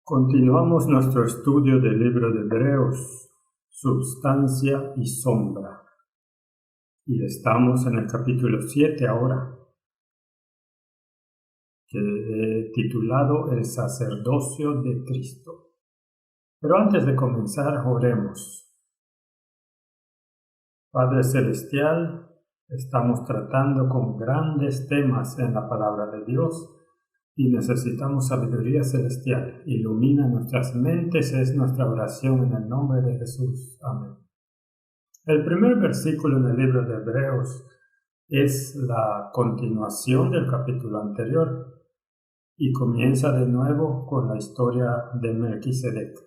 Continuamos nuestro estudio del libro de Hebreos, Substancia y Sombra. Y estamos en el capítulo 7 ahora, que he titulado El sacerdocio de Cristo. Pero antes de comenzar, oremos. Padre Celestial, estamos tratando con grandes temas en la palabra de Dios y necesitamos sabiduría celestial. Ilumina nuestras mentes, es nuestra oración en el nombre de Jesús. Amén. El primer versículo en el libro de Hebreos es la continuación del capítulo anterior y comienza de nuevo con la historia de Melquisedec.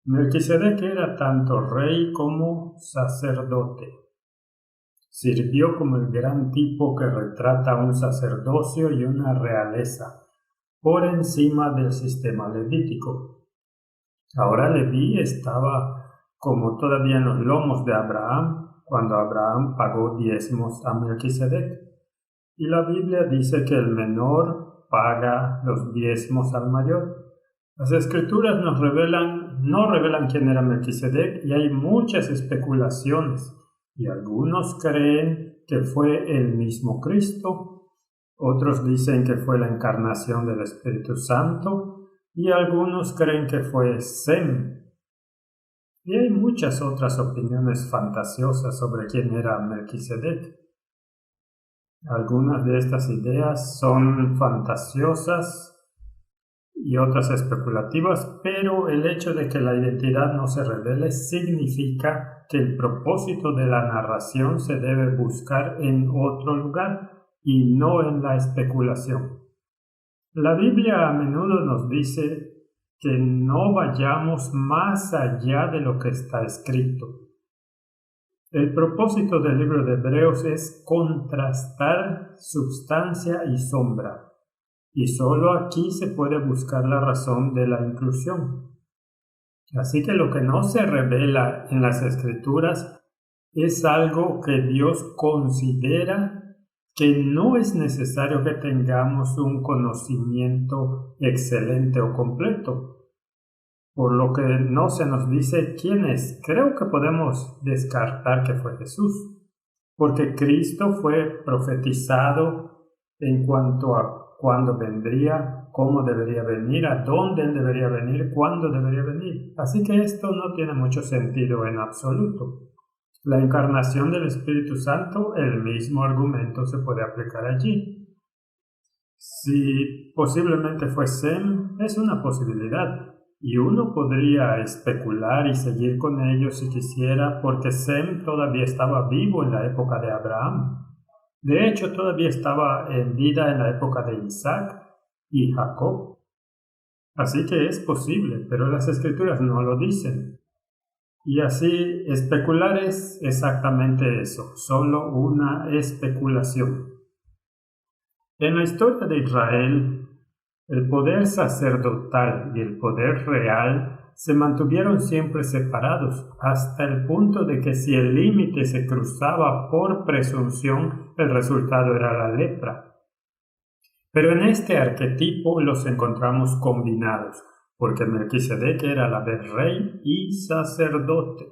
Melquisedec era tanto rey como sacerdote. Sirvió como el gran tipo que retrata un sacerdocio y una realeza por encima del sistema levítico. Ahora Leví estaba como todavía en los lomos de Abraham, cuando Abraham pagó diezmos a Melquisedec. Y la Biblia dice que el menor paga los diezmos al mayor. Las escrituras no revelan quién era Melquisedec y hay muchas especulaciones. Y algunos creen que fue el mismo Cristo, otros dicen que fue la encarnación del Espíritu Santo, y algunos creen que fue Sem. Y hay muchas otras opiniones fantasiosas sobre quién era Melquisedec. Algunas de estas ideas son fantasiosas y otras especulativas, pero el hecho de que la identidad no se revele significa que el propósito de la narración se debe buscar en otro lugar y no en la especulación. La Biblia a menudo nos dice que no vayamos más allá de lo que está escrito. El propósito del libro de Hebreos es contrastar substancia y sombra. Y solo aquí se puede buscar la razón de la inclusión. Así que lo que no se revela en las Escrituras es algo que Dios considera que no es necesario que tengamos un conocimiento excelente o completo. Por lo que no se nos dice quién es. Creo que podemos descartar que fue Jesús, porque Cristo fue profetizado en cuanto a cuándo vendría, cómo debería venir, a dónde él debería venir, cuándo debería venir. Así que esto no tiene mucho sentido en absoluto. La encarnación del Espíritu Santo, el mismo argumento se puede aplicar allí. Si posiblemente fue Sem, es una posibilidad, y uno podría especular y seguir con ello si quisiera, porque Sem todavía estaba vivo en la época de Abraham. De hecho, todavía estaba en vida en la época de Isaac y Jacob. Así que es posible, pero las Escrituras no lo dicen. Y así, especular es exactamente eso, solo una especulación. En la historia de Israel, el poder sacerdotal y el poder real se mantuvieron siempre separados, hasta el punto de que si el límite se cruzaba por presunción, el resultado era la lepra. Pero en este arquetipo los encontramos combinados, porque Melquisedec era a la vez rey y sacerdote.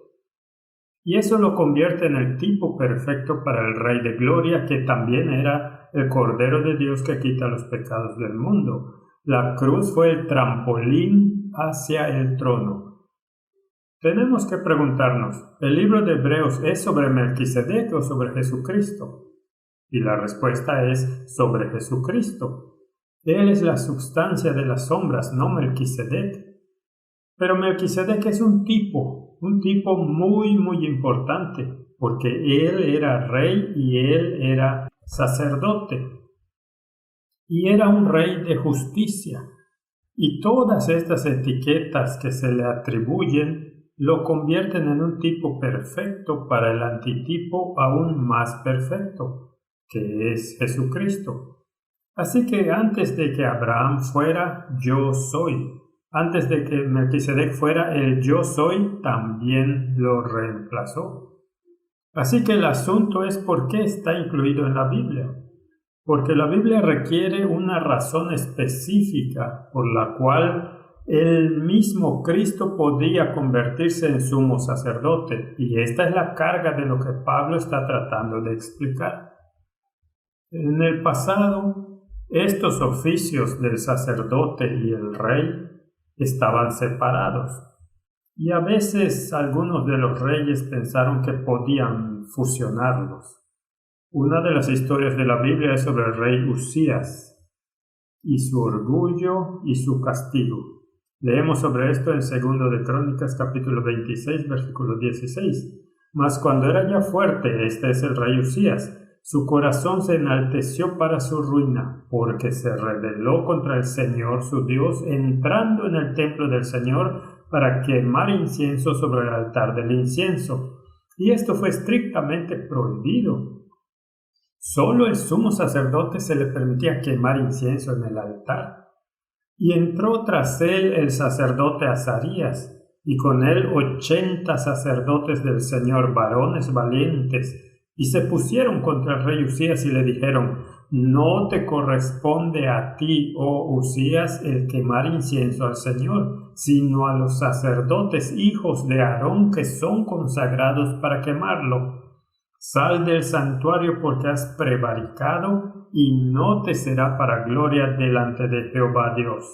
Y eso lo convierte en el tipo perfecto para el Rey de Gloria, que también era el Cordero de Dios que quita los pecados del mundo. La cruz fue el trampolín hacia el trono. Tenemos que preguntarnos, ¿el libro de Hebreos es sobre Melquisedec o sobre Jesucristo? Y la respuesta es sobre Jesucristo. Él es la substancia de las sombras, no Melquisedec. Pero Melquisedec es un tipo muy, muy importante, porque él era rey y él era sacerdote. Y era un rey de justicia. Y todas estas etiquetas que se le atribuyen lo convierten en un tipo perfecto para el antitipo aún más perfecto, que es Jesucristo. Así que antes de que Abraham fuera, yo soy. Antes de que Melquisedec fuera, el yo soy también lo reemplazó. Así que el asunto es por qué está incluido en la Biblia. Porque la Biblia requiere una razón específica por la cual el mismo Cristo podía convertirse en sumo sacerdote, y esta es la carga de lo que Pablo está tratando de explicar. En el pasado, estos oficios del sacerdote y el rey estaban separados, y a veces algunos de los reyes pensaron que podían fusionarlos. Una de las historias de la Biblia es sobre el rey Usías y su orgullo y su castigo. Leemos sobre esto en 2 de Crónicas capítulo 26 versículo 16. Mas cuando era ya fuerte, este es el rey Usías, su corazón se enalteció para su ruina, porque se rebeló contra el Señor su Dios, entrando en el templo del Señor para quemar incienso sobre el altar del incienso. Y esto fue estrictamente prohibido. Solo el sumo sacerdote se le permitía quemar incienso en el altar. Y entró tras él el sacerdote Azarías, y con él 80 sacerdotes del Señor, varones valientes, y se pusieron contra el rey Usías y le dijeron: no te corresponde a ti, oh Usías, el quemar incienso al Señor, sino a los sacerdotes hijos de Aarón que son consagrados para quemarlo. Sal del santuario porque has prevaricado, y no te será para gloria delante de Jehová Dios.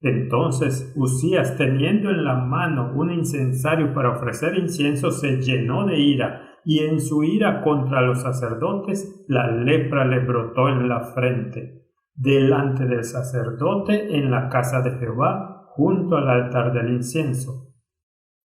Entonces Usías, teniendo en la mano un incensario para ofrecer incienso, se llenó de ira, y en su ira contra los sacerdotes la lepra le brotó en la frente, delante del sacerdote en la casa de Jehová, junto al altar del incienso.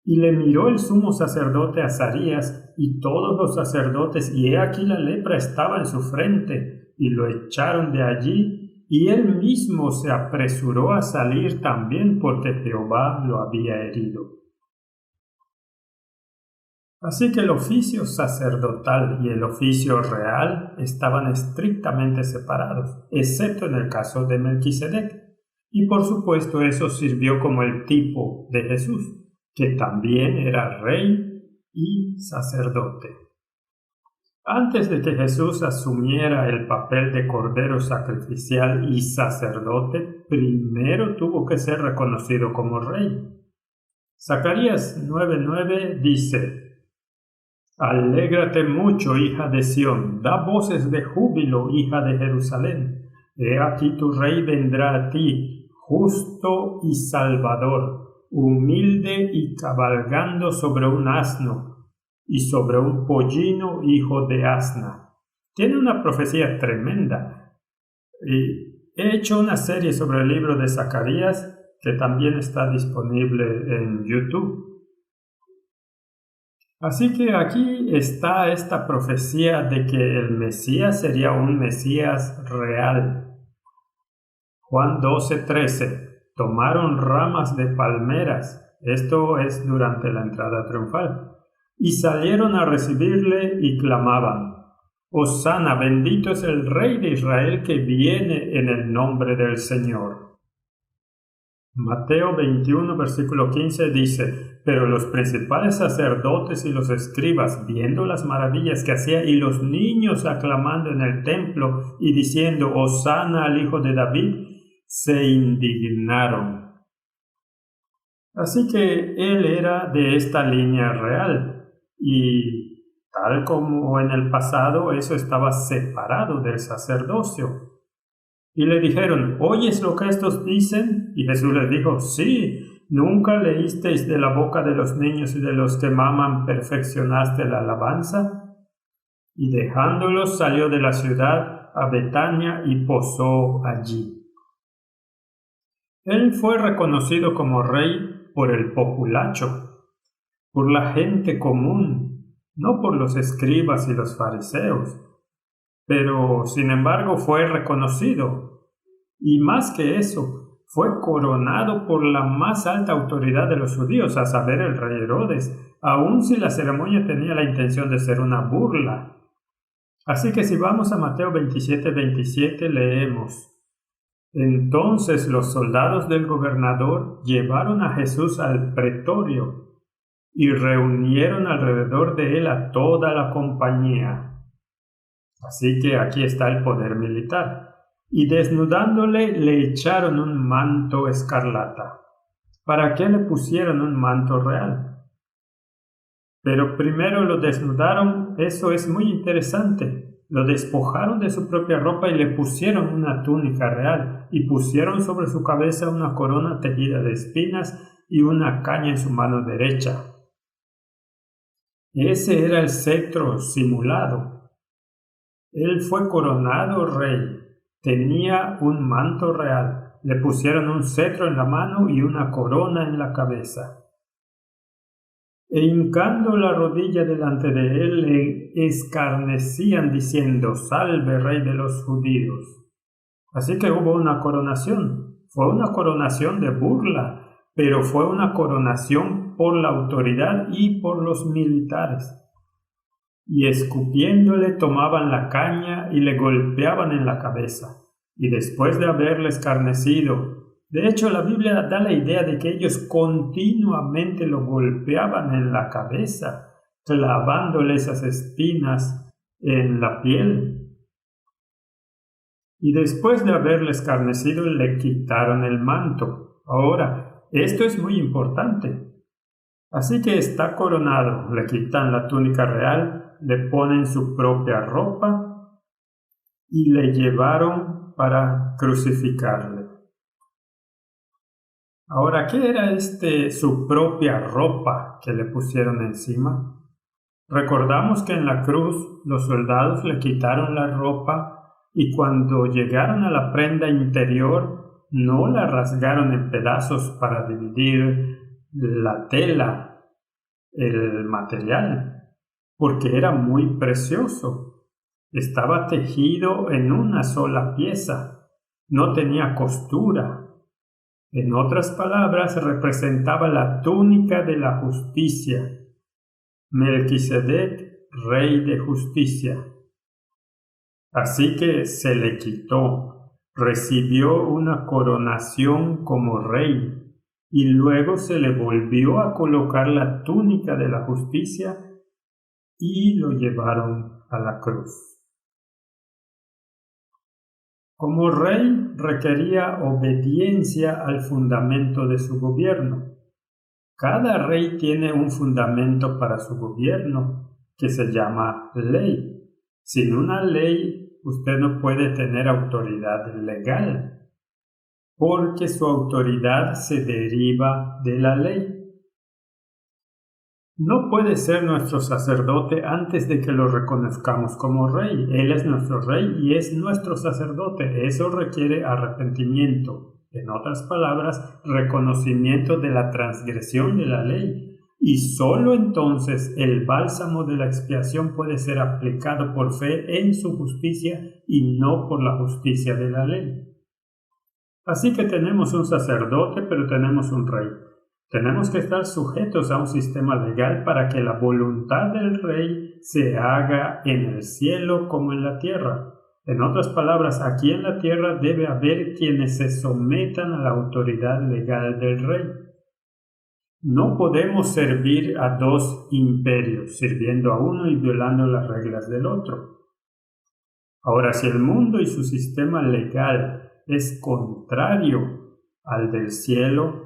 Y le miró el sumo sacerdote Azarías y todos los sacerdotes, y he aquí la lepra estaba en su frente, y lo echaron de allí, y él mismo se apresuró a salir también porque Jehová lo había herido. Así que el oficio sacerdotal y el oficio real estaban estrictamente separados, excepto en el caso de Melquisedec, y por supuesto eso sirvió como el tipo de Jesús, que también era rey y sacerdote. Antes de que Jesús asumiera el papel de cordero sacrificial y sacerdote, primero tuvo que ser reconocido como rey. Zacarías 9:9 dice: Alégrate mucho, hija de Sión, da voces de júbilo, hija de Jerusalén. He aquí tu rey vendrá a ti, justo y salvador, humilde y cabalgando sobre un asno y sobre un pollino hijo de asna. Tiene una profecía tremenda. Y he hecho una serie sobre el libro de Zacarías que también está disponible en YouTube. Así que aquí está esta profecía de que el Mesías sería un Mesías real. Juan 12:13. Tomaron ramas de palmeras, esto es durante la entrada triunfal, y salieron a recibirle y clamaban: Hosana, bendito es el Rey de Israel que viene en el nombre del Señor. Mateo 21, versículo 15 dice: Pero los principales sacerdotes y los escribas, viendo las maravillas que hacía y los niños aclamando en el templo y diciendo: Hosana al Hijo de David, se indignaron. Así que él era de esta línea real, y tal como en el pasado, eso estaba separado del sacerdocio. Y le dijeron: ¿oyes lo que estos dicen? Y Jesús les dijo: sí, ¿nunca leísteis de la boca de los niños y de los que maman perfeccionaste la alabanza? Y dejándolos salió de la ciudad a Betania y posó allí. Él fue reconocido como rey por el populacho, por la gente común, no por los escribas y los fariseos. Pero, sin embargo, fue reconocido, y más que eso, fue coronado por la más alta autoridad de los judíos, a saber, el rey Herodes, aun si la ceremonia tenía la intención de ser una burla. Así que si vamos a Mateo 27:27, leemos: Entonces los soldados del gobernador llevaron a Jesús al pretorio y reunieron alrededor de él a toda la compañía. Así que aquí está el poder militar. Y desnudándole le echaron un manto escarlata ¿Para qué le pusieron un manto real? Pero primero lo desnudaron, eso es muy interesante. Lo despojaron de su propia ropa y le pusieron una túnica real, y pusieron sobre su cabeza una corona tejida de espinas y una caña en su mano derecha. Ese era el cetro simulado. Él fue coronado rey, tenía un manto real, le pusieron un cetro en la mano y una corona en la cabeza. E hincando la rodilla delante de él, le escarnecían diciendo: «Salve, rey de los judíos». Así que hubo una coronación. Fue una coronación de burla, pero fue una coronación por la autoridad y por los militares. Y escupiéndole tomaban la caña y le golpeaban en la cabeza. Y después de haberle escarnecido, de hecho la Biblia da la idea de que ellos continuamente lo golpeaban en la cabeza, clavándole esas espinas en la piel. Y después de haberle escarnecido, le quitaron el manto. Ahora, esto es muy importante. Así que está coronado, le quitan la túnica real, le ponen su propia ropa y le llevaron para crucificarle. Ahora, ¿qué era su propia ropa que le pusieron encima? Recordamos que en la cruz los soldados le quitaron la ropa y cuando llegaron a la prenda interior no la rasgaron en pedazos para dividir la tela, el material, porque era muy precioso. Estaba tejido en una sola pieza, no tenía costura. En otras palabras, representaba la túnica de la justicia. Melquisedec, rey de justicia. Así que se le quitó, recibió una coronación como rey, y luego se le volvió a colocar la túnica de la justicia y lo llevaron a la cruz. Como rey requería obediencia al fundamento de su gobierno. Cada rey tiene un fundamento para su gobierno que se llama ley. Sin una ley, usted no puede tener autoridad legal, porque su autoridad se deriva de la ley. No puede ser nuestro sacerdote antes de que lo reconozcamos como rey. Él es nuestro rey y es nuestro sacerdote. Eso requiere arrepentimiento. En otras palabras, reconocimiento de la transgresión de la ley. Y sólo entonces el bálsamo de la expiación puede ser aplicado por fe en su justicia y no por la justicia de la ley. Así que tenemos un sacerdote, pero tenemos un rey. Tenemos que estar sujetos a un sistema legal para que la voluntad del rey se haga en el cielo como en la tierra. En otras palabras, aquí en la tierra debe haber quienes se sometan a la autoridad legal del rey. No podemos servir a dos imperios, sirviendo a uno y violando las reglas del otro. Ahora, si el mundo y su sistema legal es contrario al del cielo,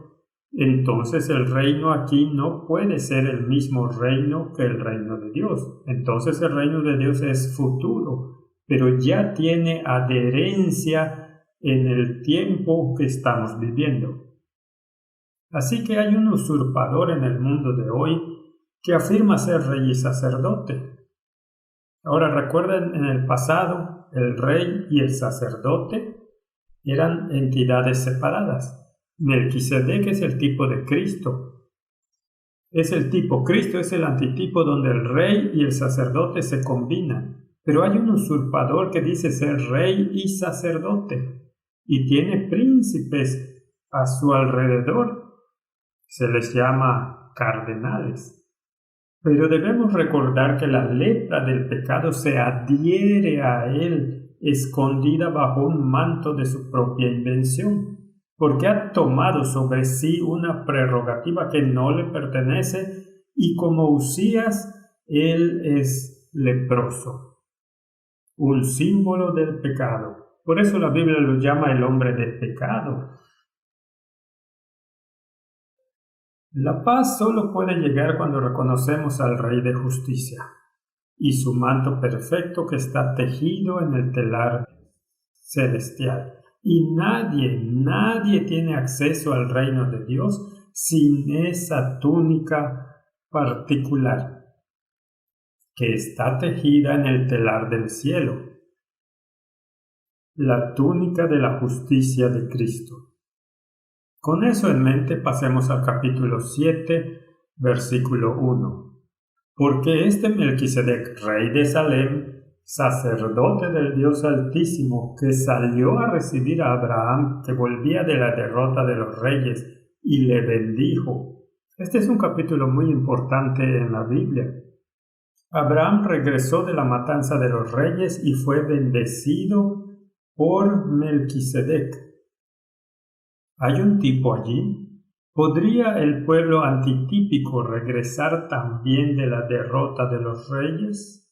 entonces el reino aquí no puede ser el mismo reino que el reino de Dios. Entonces el reino de Dios es futuro, pero ya tiene adherencia en el tiempo que estamos viviendo. Así que hay un usurpador en el mundo de hoy que afirma ser rey y sacerdote. Ahora recuerden, en el pasado el rey y el sacerdote eran entidades separadas. Melquisedec es el tipo de Cristo. Cristo es el antitipo donde el rey y el sacerdote se combinan. Pero hay un usurpador que dice ser rey y sacerdote y tiene príncipes a su alrededor. Se les llama cardenales. Pero debemos recordar que la lepra del pecado se adhiere a él, escondida bajo un manto de su propia invención, porque ha tomado sobre sí una prerrogativa que no le pertenece, y como Usías, él es leproso, un símbolo del pecado. Por eso la Biblia lo llama el hombre de pecado. La paz solo puede llegar cuando reconocemos al Rey de Justicia y su manto perfecto que está tejido en el telar celestial. Y nadie tiene acceso al reino de Dios sin esa túnica particular que está tejida en el telar del cielo, la túnica de la justicia de Cristo. Con eso en mente pasemos al capítulo 7, versículo 1. Porque este Melquisedec, rey de Salem, sacerdote del Dios Altísimo, que salió a recibir a Abraham, que volvía de la derrota de los reyes, y le bendijo. Este es un capítulo muy importante en la Biblia. Abraham regresó de la matanza de los reyes y fue bendecido por Melquisedec. ¿Hay un tipo allí? ¿Podría el pueblo antitípico regresar también de la derrota de los reyes?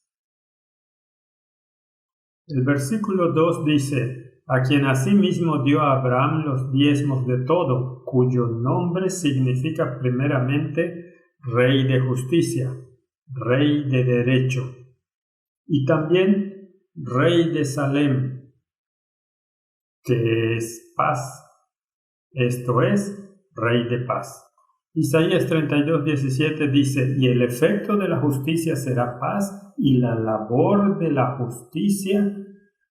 El versículo 2 dice, a quien asimismo dio a Abraham los diezmos de todo, cuyo nombre significa primeramente Rey de Justicia, Rey de Derecho, y también Rey de Salem, que es paz. Esto es, Rey de paz. Isaías 32:17 dice, y el efecto de la justicia será paz, y la labor de la justicia,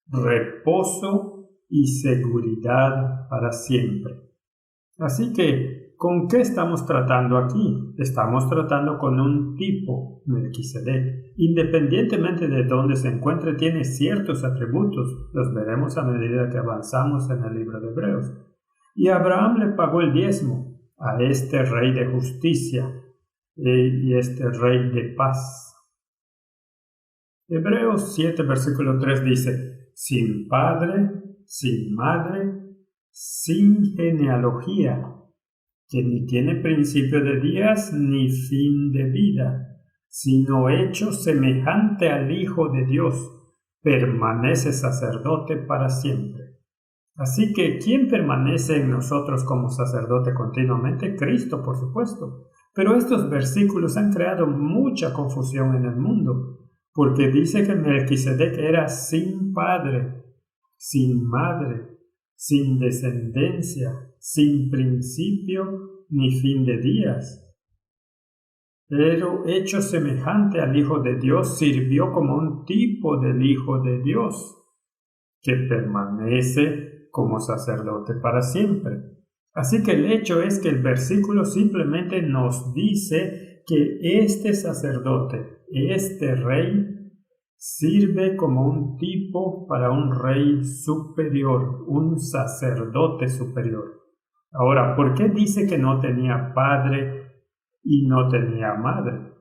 reposo y seguridad para siempre. Así que, ¿con qué estamos tratando aquí? Estamos tratando con un tipo, Melquisedec. Independientemente de dónde se encuentre, tiene ciertos atributos. Los veremos a medida que avanzamos en el libro de Hebreos. Y Abraham le pagó el diezmo a este rey de justicia y este rey de paz. Hebreos 7, versículo 3 dice, sin padre, sin madre, sin genealogía, que ni tiene principio de días ni fin de vida, sino hecho semejante al Hijo de Dios, permanece sacerdote para siempre. Así que, ¿quién permanece en nosotros como sacerdote continuamente? Cristo, por supuesto. Pero estos versículos han creado mucha confusión en el mundo, porque dice que Melquisedec era sin padre, sin madre, sin descendencia, sin principio ni fin de días. Pero hecho semejante al Hijo de Dios, sirvió como un tipo del Hijo de Dios, que permanece como sacerdote para siempre. Así que el hecho es que el versículo simplemente nos dice que este sacerdote, este rey, sirve como un tipo para un rey superior, un sacerdote superior. Ahora, ¿por qué dice que no tenía padre y no tenía madre?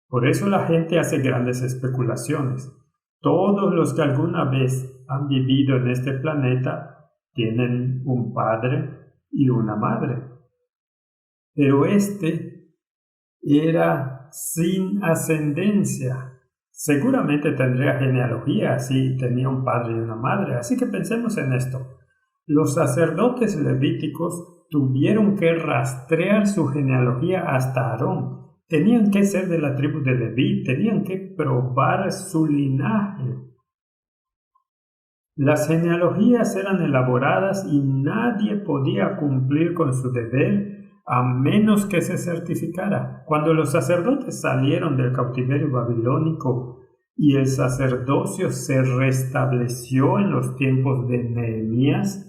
Por eso la gente hace grandes especulaciones. Todos los que alguna vez han vivido en este planeta tienen un padre y una madre. Pero este era sin ascendencia. Seguramente tendría genealogía si tenía un padre y una madre. Así que pensemos en esto. Los sacerdotes levíticos tuvieron que rastrear su genealogía hasta Aarón. Tenían que ser de la tribu de Leví, tenían que probar su linaje. Las genealogías eran elaboradas y nadie podía cumplir con su deber a menos que se certificara. Cuando los sacerdotes salieron del cautiverio babilónico y el sacerdocio se restableció en los tiempos de Nehemías,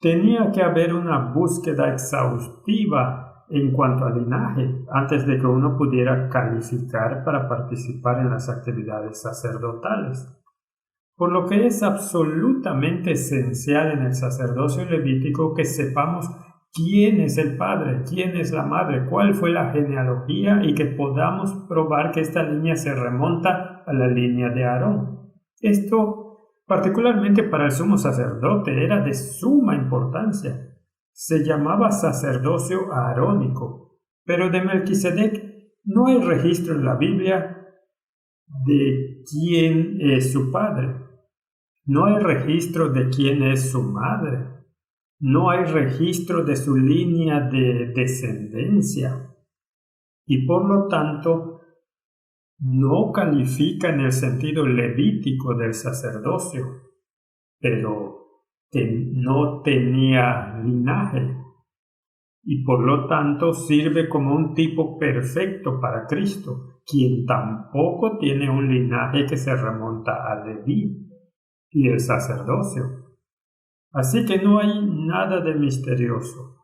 tenía que haber una búsqueda exhaustiva en cuanto al linaje antes de que uno pudiera calificar para participar en las actividades sacerdotales. Por lo que es absolutamente esencial en el sacerdocio levítico que sepamos quién es el padre, quién es la madre, cuál fue la genealogía y que podamos probar que esta línea se remonta a la línea de Aarón. Esto, particularmente para el sumo sacerdote, era de suma importancia. Se llamaba sacerdocio arónico, pero de Melquisedec no hay registro en la Biblia de quién es su padre. No hay registro de quién es su madre. no hay registro de su línea de descendencia y por lo tanto no califica en el sentido levítico del sacerdocio, pero no tenía linaje y por lo tanto sirve como un tipo perfecto para Cristo, quien tampoco tiene un linaje que se remonta a Leví y el sacerdocio. Así que no hay nada de misterioso.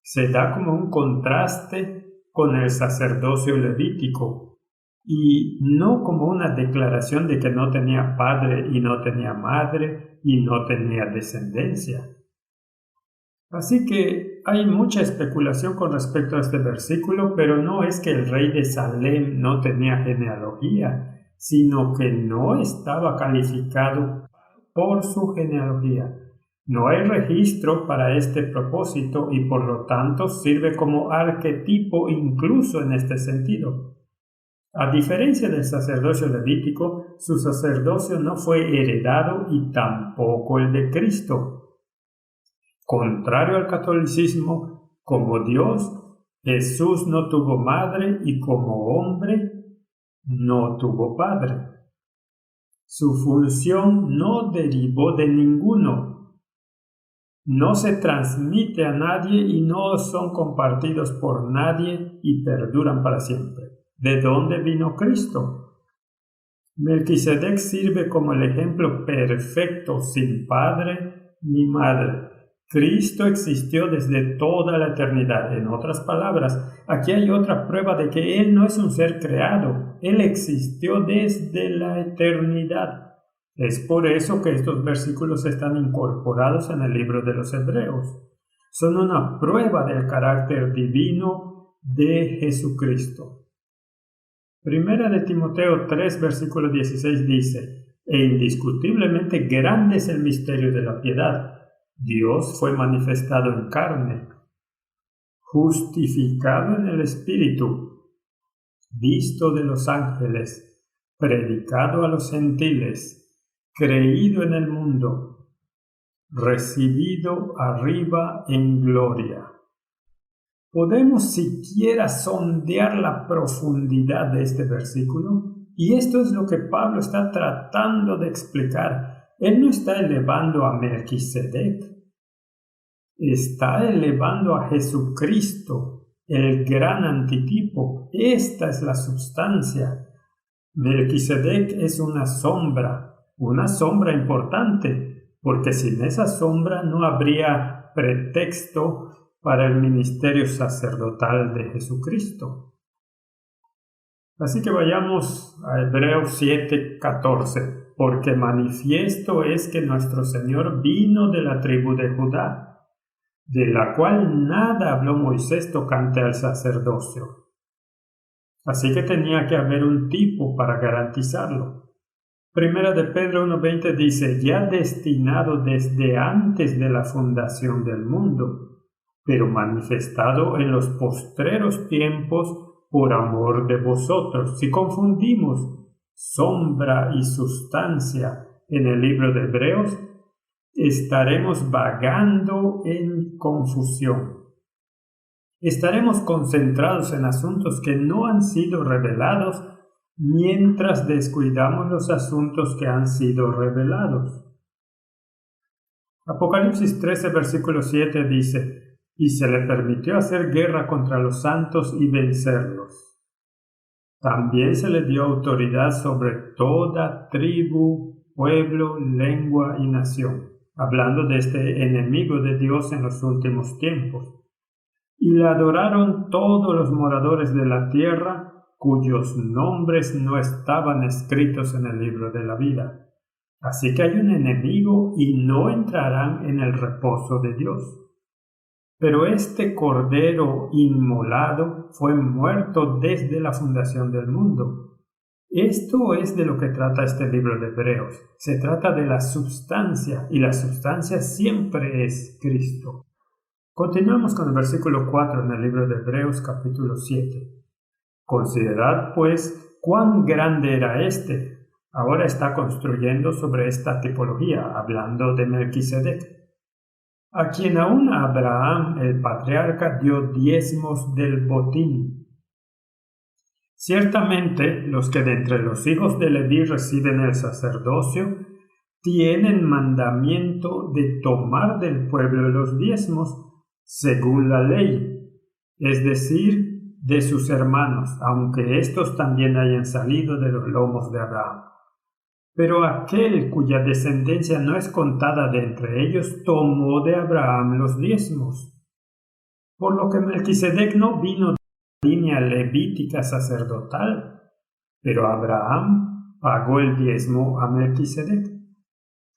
Se da como un contraste con el sacerdocio levítico y no como una declaración de que no tenía padre y no tenía madre y no tenía descendencia. Así que hay mucha especulación con respecto a este versículo, pero no es que el rey de Salem no tenía genealogía, sino que no estaba calificado por su genealogía. No hay registro para este propósito y por lo tanto sirve como arquetipo incluso en este sentido. A diferencia del sacerdocio levítico, su sacerdocio no fue heredado y tampoco el de Cristo. Contrario al catolicismo, como Dios, Jesús no tuvo madre y como hombre no tuvo padre. Su función no derivó de ninguno. No se transmite a nadie y no son compartidos por nadie y perduran para siempre. ¿De dónde vino Cristo? Melquisedec sirve como el ejemplo perfecto sin padre ni madre. Cristo existió desde toda la eternidad. En otras palabras, aquí hay otra prueba de que Él no es un ser creado. Él existió desde la eternidad. Es por eso que estos versículos están incorporados en el libro de los Hebreos. Son una prueba del carácter divino de Jesucristo. Primera de Timoteo 3, versículo 16 dice: «E indiscutiblemente grande es el misterio de la piedad. Dios fue manifestado en carne, justificado en el Espíritu, visto de los ángeles, predicado a los gentiles, creído en el mundo, recibido arriba en gloria». ¿Podemos siquiera sondear la profundidad de este versículo? Y esto es lo que Pablo está tratando de explicar. Él no está elevando a Melquisedec, está elevando a Jesucristo, el gran antitipo. Esta es la substancia. Melquisedec es una sombra importante, porque sin esa sombra no habría pretexto para el ministerio sacerdotal de Jesucristo. Así que vayamos a Hebreos 7:14. Porque manifiesto es que nuestro Señor vino de la tribu de Judá, de la cual nada habló Moisés tocante al sacerdocio. Así que tenía que haber un tipo para garantizarlo. Primera de Pedro 1:20 dice: ya destinado desde antes de la fundación del mundo, pero manifestado en los postreros tiempos por amor de vosotros. Si confundimos sombra y sustancia en el libro de Hebreos, estaremos vagando en confusión. Estaremos concentrados en asuntos que no han sido revelados mientras descuidamos los asuntos que han sido revelados. Apocalipsis 13, versículo 7 dice: «Y se le permitió hacer guerra contra los santos y vencerlos. También se le dio autoridad sobre toda tribu, pueblo, lengua y nación», hablando de este enemigo de Dios en los últimos tiempos. «Y le adoraron todos los moradores de la tierra, cuyos nombres no estaban escritos en el libro de la vida». Así que hay un enemigo y no entrarán en el reposo de Dios. Pero este cordero inmolado fue muerto desde la fundación del mundo. Esto es de lo que trata este libro de Hebreos. Se trata de la substancia, y la substancia siempre es Cristo. Continuamos con el versículo 4 en el libro de Hebreos capítulo 7. «Considerad, pues, cuán grande era éste». Ahora está construyendo sobre esta tipología, hablando de Melquisedec. a quien aún Abraham, el patriarca, dio diezmos del botín. Ciertamente, los que de entre los hijos de Leví reciben el sacerdocio, tienen mandamiento de tomar del pueblo los diezmos según la ley, es decir, de sus hermanos, aunque éstos también hayan salido de los lomos de Abraham. Pero aquel cuya descendencia no es contada de entre ellos, tomó de Abraham los diezmos. Por lo que Melquisedec no vino de la línea levítica sacerdotal, pero Abraham pagó el diezmo a Melquisedec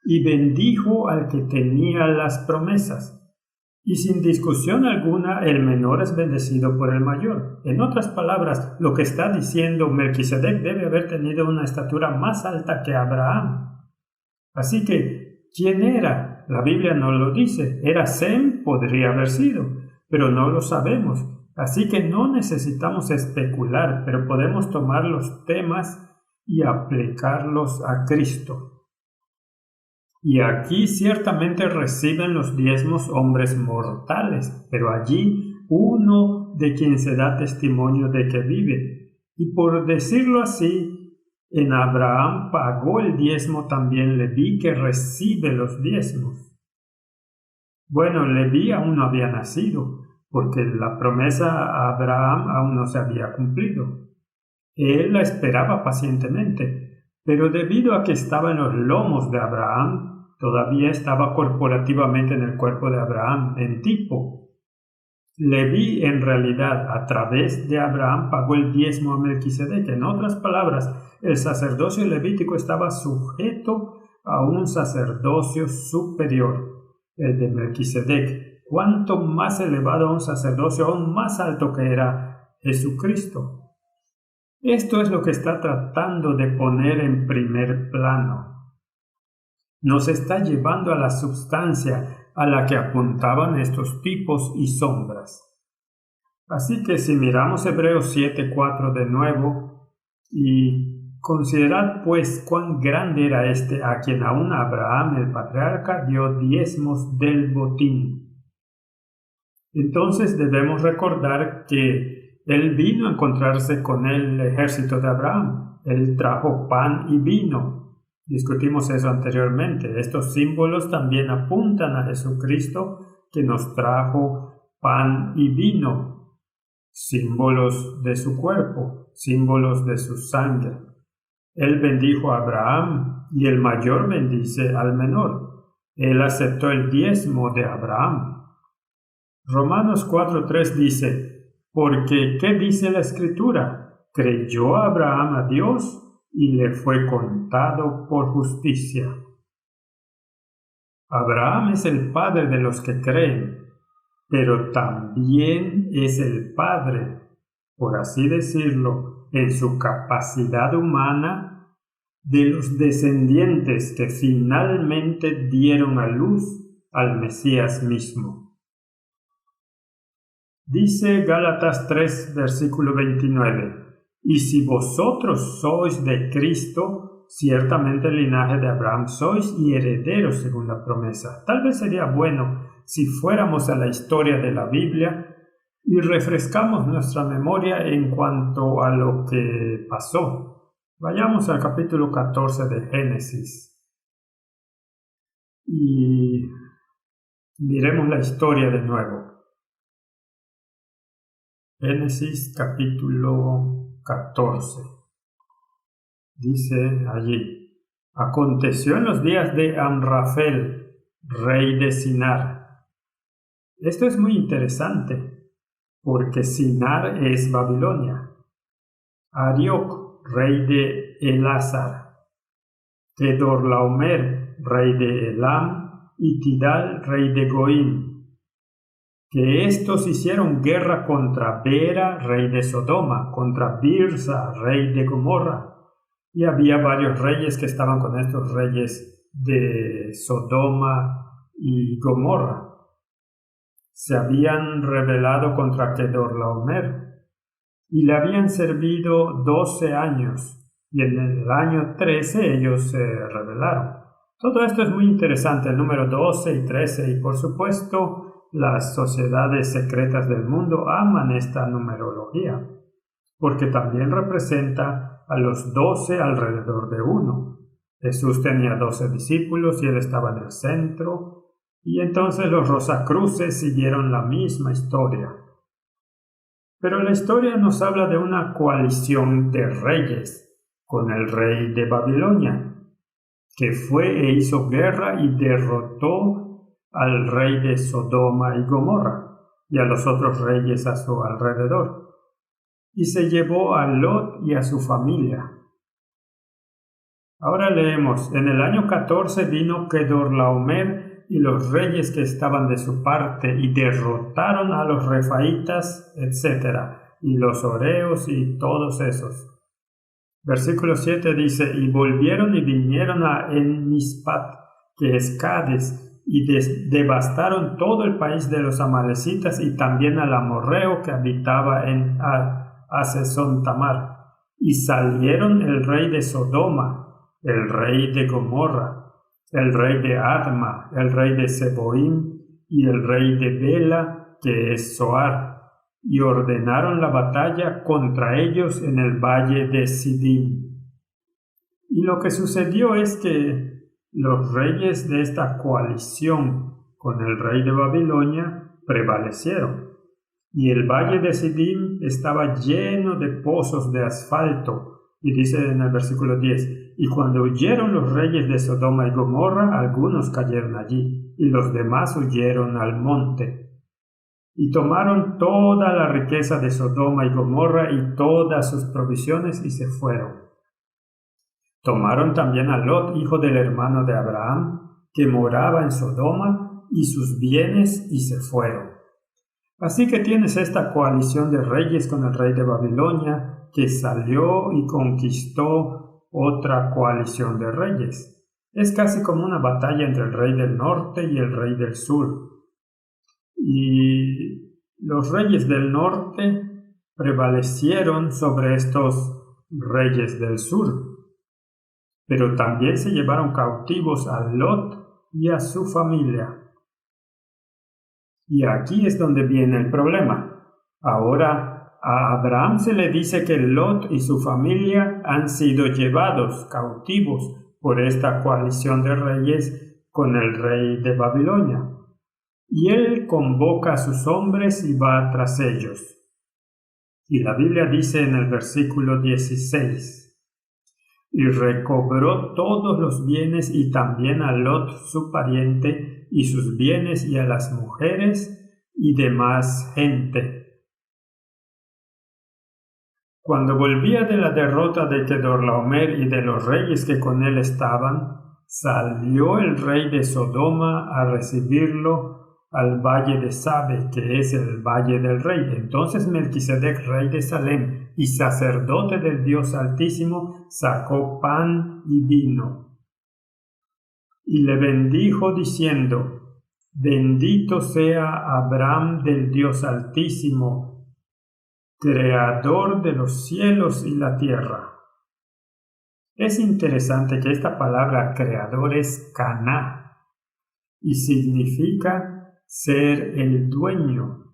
y bendijo al que tenía las promesas. Y sin discusión alguna, el menor es bendecido por el mayor. En otras palabras, lo que está diciendo Melquisedec debe haber tenido una estatura más alta que Abraham. Así que, ¿quién era? La Biblia no lo dice. ¿Era Sem? Podría haber sido, pero no lo sabemos. Así que no necesitamos especular, pero podemos tomar los temas y aplicarlos a Cristo. Y aquí ciertamente reciben los diezmos hombres mortales, pero allí uno de quien se da testimonio de que vive. Y por decirlo así, en Abraham pagó el diezmo también Leví, que recibe los diezmos. Bueno, Leví aún no había nacido, porque la promesa a Abraham aún no se había cumplido. Él la esperaba pacientemente, pero debido a que estaba en los lomos de Abraham, todavía estaba corporativamente en el cuerpo de Abraham, en tipo. Leví, en realidad, a través de Abraham, pagó el diezmo a Melquisedec. En otras palabras, el sacerdocio levítico estaba sujeto a un sacerdocio superior, el de Melquisedec. Cuanto más elevado a un sacerdocio, aún más alto que era Jesucristo. Esto es lo que está tratando de poner en primer plano. Nos está llevando a la substancia a la que apuntaban estos tipos y sombras. Así que si miramos Hebreos 7:4 de nuevo, y considerad pues cuán grande era este a quien aún Abraham el patriarca dio diezmos del botín. Entonces debemos recordar que él vino a encontrarse con el ejército de Abraham. Él trajo pan y vino. Discutimos eso anteriormente. Estos símbolos también apuntan a Jesucristo, que nos trajo pan y vino, símbolos de su cuerpo, símbolos de su sangre. Él bendijo a Abraham y el mayor bendice al menor. Él aceptó el diezmo de Abraham. Romanos 4:3 dice, porque ¿qué dice la Escritura? Creyó Abraham a Dios y le fue contado por justicia. Abraham es el padre de los que creen, pero también es el padre, por así decirlo, en su capacidad humana, de los descendientes que finalmente dieron a luz al Mesías mismo. Dice Gálatas 3, versículo 29, y si vosotros sois de Cristo, ciertamente el linaje de Abraham sois y herederos según la promesa. Tal vez sería bueno si fuéramos a la historia de la Biblia y refrescamos nuestra memoria en cuanto a lo que pasó. Vayamos al capítulo 14 de Génesis y miremos la historia de nuevo. Génesis capítulo 14. Dice allí, aconteció en los días de Amrafel, rey de Sinar. Esto es muy interesante, porque Sinar es Babilonia. Arioc, rey de Elazar. Kedorlaomer, rey de Elam, y Tidal, rey de Goim. Que estos hicieron guerra contra Bera, rey de Sodoma, contra Birsa, rey de Gomorra. Y había varios reyes que estaban con estos reyes de Sodoma y Gomorra. Se habían rebelado contra Kedorlaomer y le habían servido 12 años, y en el año 13 ellos se rebelaron. Todo esto es muy interesante, el número 12 y 13, y por supuesto las sociedades secretas del mundo aman esta numerología, porque también representa a los 12 alrededor de uno. Jesús tenía 12 discípulos y él estaba en el centro, y entonces los Rosacruces siguieron la misma historia. Pero la historia nos habla de una coalición de reyes con el rey de Babilonia, que fue e hizo guerra y derrotó al rey de Sodoma y Gomorra y a los otros reyes a su alrededor, y se llevó a Lot y a su familia. Ahora leemos, en el año 14 vino Kedorlaomer y los reyes que estaban de su parte y derrotaron a los refaitas, etc., y los horeos y todos esos. Versículo 7 dice, y volvieron y vinieron a En-Mispat, que es Cades, y devastaron todo el país de los amalecitas y también al amorreo que habitaba en Hasezontamar. Y salieron el rey de Sodoma, el rey de Gomorra, el rey de Adma, el rey de Seboim y el rey de Bela, que es Zoar, y ordenaron la batalla contra ellos en el valle de Sidim. Y lo que sucedió es que los reyes de esta coalición con el rey de Babilonia prevalecieron, y el valle de Sidim estaba lleno de pozos de asfalto, y dice en el versículo 10, y cuando huyeron los reyes de Sodoma y Gomorra, algunos cayeron allí, y los demás huyeron al monte. Y tomaron toda la riqueza de Sodoma y Gomorra y todas sus provisiones y se fueron. Tomaron también a Lot, hijo del hermano de Abraham, que moraba en Sodoma, y sus bienes y se fueron. Así que tienes esta coalición de reyes con el rey de Babilonia, que salió y conquistó otra coalición de reyes. Es casi como una batalla entre el rey del norte y el rey del sur. Y los reyes del norte prevalecieron sobre estos reyes del sur, pero también se llevaron cautivos a Lot y a su familia. Y aquí es donde viene el problema. Ahora a Abraham se le dice que Lot y su familia han sido llevados cautivos por esta coalición de reyes con el rey de Babilonia. Y él convoca a sus hombres y va tras ellos. Y la Biblia dice en el versículo 16, y recobró todos los bienes y también a Lot su pariente y sus bienes y a las mujeres y demás gente. Cuando volvía de la derrota de Kedorlaomer y de los reyes que con él estaban, salió el rey de Sodoma a recibirlo al valle de Sabe, que es el valle del rey. Entonces Melquisedec, rey de Salem y sacerdote del Dios Altísimo, sacó pan y vino. Y le bendijo diciendo, bendito sea Abraham del Dios Altísimo, creador de los cielos y la tierra. Es interesante que esta palabra creador es Caná y significa ser el dueño,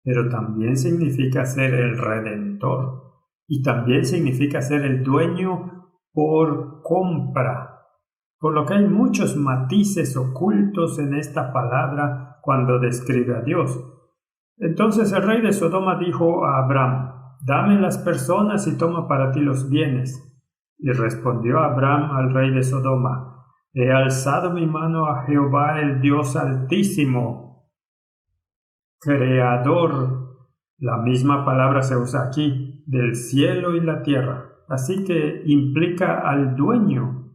pero también significa ser el redentor y también significa ser el dueño por compra, por lo que hay muchos matices ocultos en esta palabra cuando describe a Dios. Entonces el rey de Sodoma dijo a Abraham, dame las personas y toma para ti los bienes. Y respondió Abraham al rey de Sodoma, he alzado mi mano a Jehová el Dios Altísimo, creador. La misma palabra se usa aquí, del cielo y la tierra. Así que implica al dueño,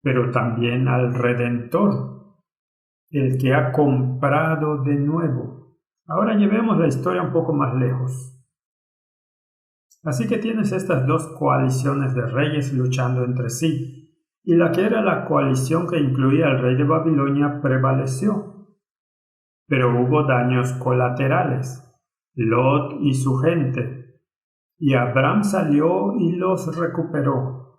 pero también al redentor, el que ha comprado de nuevo. Ahora llevemos la historia un poco más lejos. Así que tienes estas dos coaliciones de reyes luchando entre sí, y la que era la coalición que incluía al rey de Babilonia prevaleció. Pero hubo daños colaterales, Lot y su gente, y Abraham salió y los recuperó.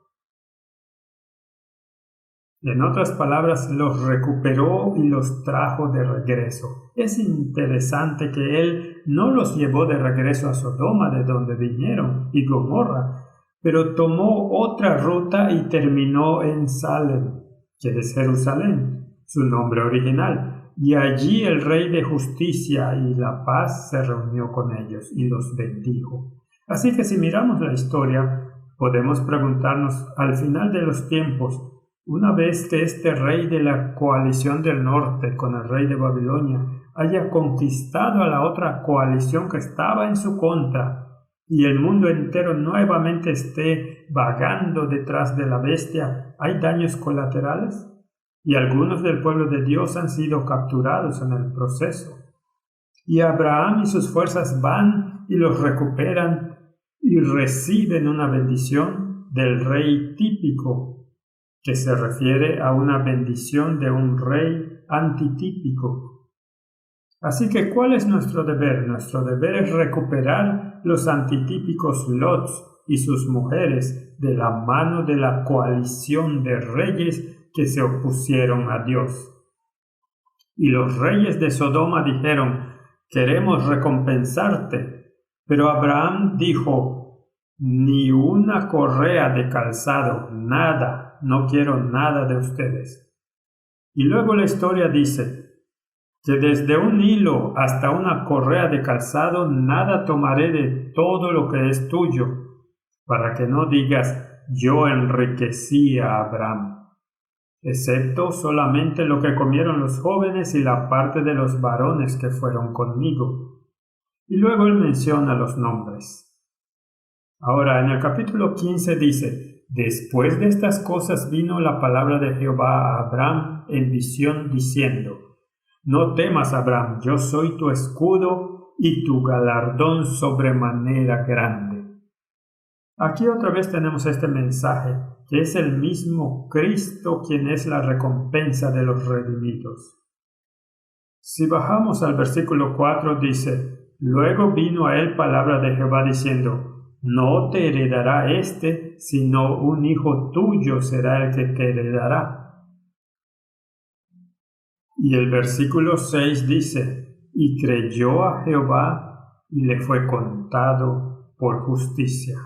En otras palabras, los recuperó y los trajo de regreso. Es interesante que él no los llevó de regreso a Sodoma, de donde vinieron, y Gomorra, pero tomó otra ruta y terminó en Salem, que es Jerusalén, su nombre original. Y allí el Rey de Justicia y la Paz se reunió con ellos y los bendijo. Así que si miramos la historia, podemos preguntarnos, al final de los tiempos, una vez que este rey de la coalición del norte con el rey de Babilonia haya conquistado a la otra coalición que estaba en su contra y el mundo entero nuevamente esté vagando detrás de la bestia, ¿hay daños colaterales? Y algunos del pueblo de Dios han sido capturados en el proceso. Y Abraham y sus fuerzas van y los recuperan y reciben una bendición del rey típico, que se refiere a una bendición de un rey antitípico. Así que, ¿cuál es nuestro deber? Nuestro deber es recuperar los antitípicos Lot y sus mujeres de la mano de la coalición de reyes que se opusieron a Dios. Y los reyes de Sodoma dijeron, queremos recompensarte. Pero Abraham dijo, ni una correa de calzado, nada. No quiero nada de ustedes. Y luego la historia dice que desde un hilo hasta una correa de calzado nada tomaré de todo lo que es tuyo, para que no digas yo enriquecí a Abraham, excepto solamente lo que comieron los jóvenes y la parte de los varones que fueron conmigo. Y luego él menciona los nombres. Ahora en el capítulo 15 dice, después de estas cosas vino la palabra de Jehová a Abraham en visión diciendo, no temas, Abraham, yo soy tu escudo y tu galardón sobremanera grande. Aquí otra vez tenemos este mensaje, que es el mismo Cristo quien es la recompensa de los redimidos. Si bajamos al versículo 4 dice, luego vino a él palabra de Jehová diciendo, no te heredará éste, sino un hijo tuyo será el que te heredará. Y el versículo 6 dice, y creyó a Jehová y le fue contado por justicia.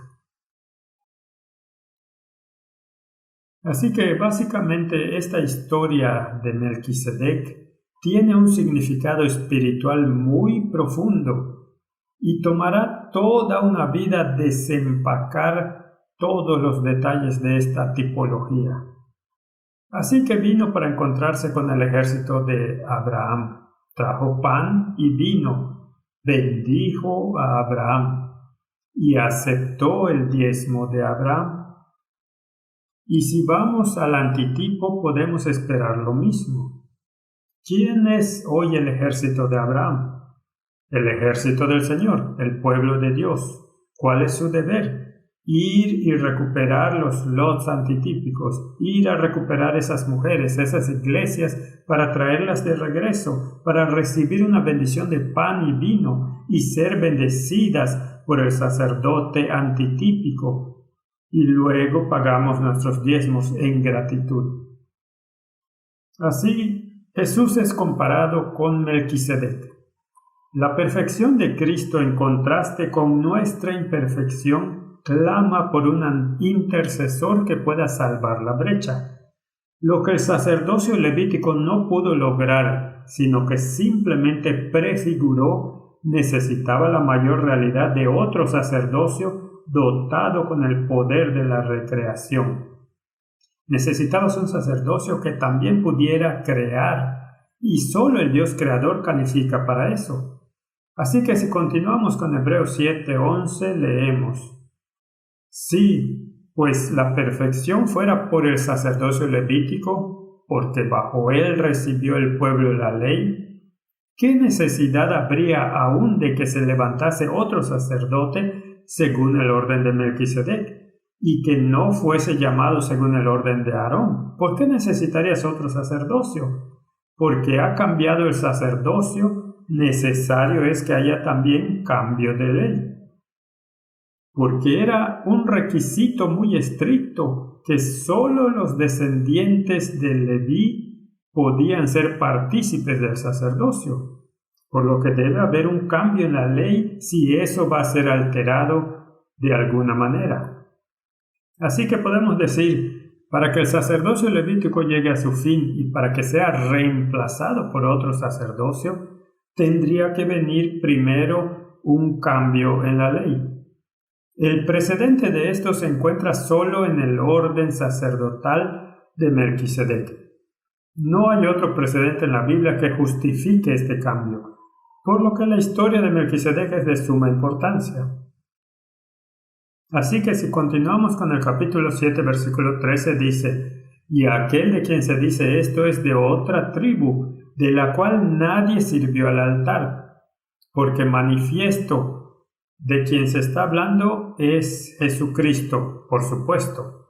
Así que básicamente esta historia de Melquisedec tiene un significado espiritual muy profundo y tomará toda una vida desempacar todos los detalles de esta tipología. Así que vino para encontrarse con el ejército de Abraham, trajo pan y vino, bendijo a Abraham y aceptó el diezmo de Abraham. Y si vamos al antitipo podemos esperar lo mismo. ¿Quién es hoy el ejército de Abraham? El ejército del Señor, el pueblo de Dios. ¿Cuál es su deber? Ir y recuperar los lots antitípicos, ir a recuperar esas mujeres, esas iglesias, para traerlas de regreso, para recibir una bendición de pan y vino y ser bendecidas por el sacerdote antitípico. Y luego pagamos nuestros diezmos en gratitud. Así, Jesús es comparado con Melquisedec. La perfección de Cristo en contraste con nuestra imperfección clama por un intercesor que pueda salvar la brecha. Lo que el sacerdocio levítico no pudo lograr, sino que simplemente prefiguró, necesitaba la mayor realidad de otro sacerdocio dotado con el poder de la recreación. Necesitabas un sacerdocio que también pudiera crear, y solo el Dios creador califica para eso. Así que si continuamos con Hebreos 7:11, leemos, sí, pues la perfección fuera por el sacerdocio levítico, porque bajo él recibió el pueblo la ley, ¿qué necesidad habría aún de que se levantase otro sacerdote según el orden de Melquisedec, y que no fuese llamado según el orden de Aarón? ¿Por qué necesitarías otro sacerdocio? Porque ha cambiado el sacerdocio, necesario es que haya también cambio de ley. porque era un requisito muy estricto que sólo los descendientes de Leví podían ser partícipes del sacerdocio, por lo que debe haber un cambio en la ley si eso va a ser alterado de alguna manera. Así que podemos decir, para que el sacerdocio levítico llegue a su fin y para que sea reemplazado por otro sacerdocio, tendría que venir primero un cambio en la ley. El precedente de esto se encuentra solo en el orden sacerdotal de Melquisedec. No hay otro precedente en la Biblia que justifique este cambio, por lo que la historia de Melquisedec es de suma importancia. Así que si continuamos con el capítulo 7, versículo 13, dice: «Y aquel de quien se dice esto es de otra tribu, de la cual nadie sirvió al altar, porque manifiesto». De quien se está hablando es Jesucristo, por supuesto,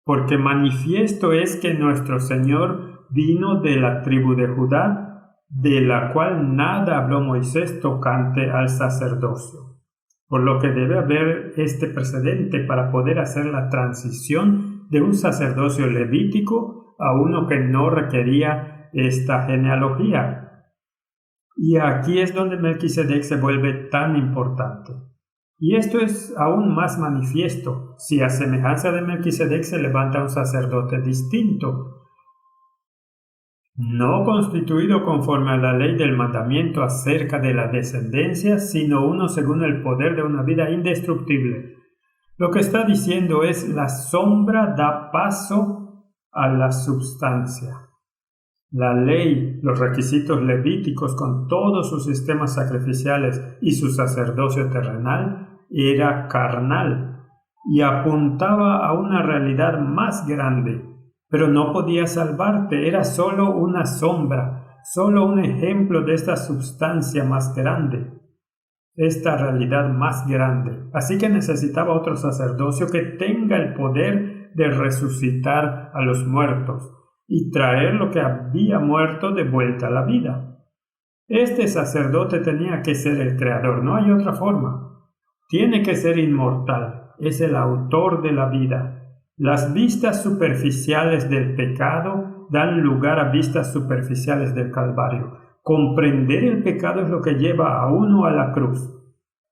porque manifiesto es que nuestro Señor vino de la tribu de Judá, de la cual nada habló Moisés tocante al sacerdocio, por lo que debe haber este precedente para poder hacer la transición de un sacerdocio levítico a uno que no requería esta genealogía. Y aquí es donde Melquisedec se vuelve tan importante. Y esto es aún más manifiesto si a semejanza de Melquisedec se levanta un sacerdote distinto, no constituido conforme a la ley del mandamiento acerca de la descendencia, sino uno según el poder de una vida indestructible. Lo que está diciendo es: la sombra da paso a la substancia. La ley, los requisitos levíticos con todos sus sistemas sacrificiales y su sacerdocio terrenal era carnal y apuntaba a una realidad más grande, pero no podía salvarte, era solo una sombra, solo un ejemplo de esta substancia más grande, esta realidad más grande. Así que necesitaba otro sacerdocio que tenga el poder de resucitar a los muertos y traer lo que había muerto de vuelta a la vida. Este sacerdote tenía que ser el creador, no hay otra forma. Tiene que ser inmortal, es el autor de la vida. Las vistas superficiales del pecado dan lugar a vistas superficiales del Calvario. Comprender el pecado es lo que lleva a uno a la cruz.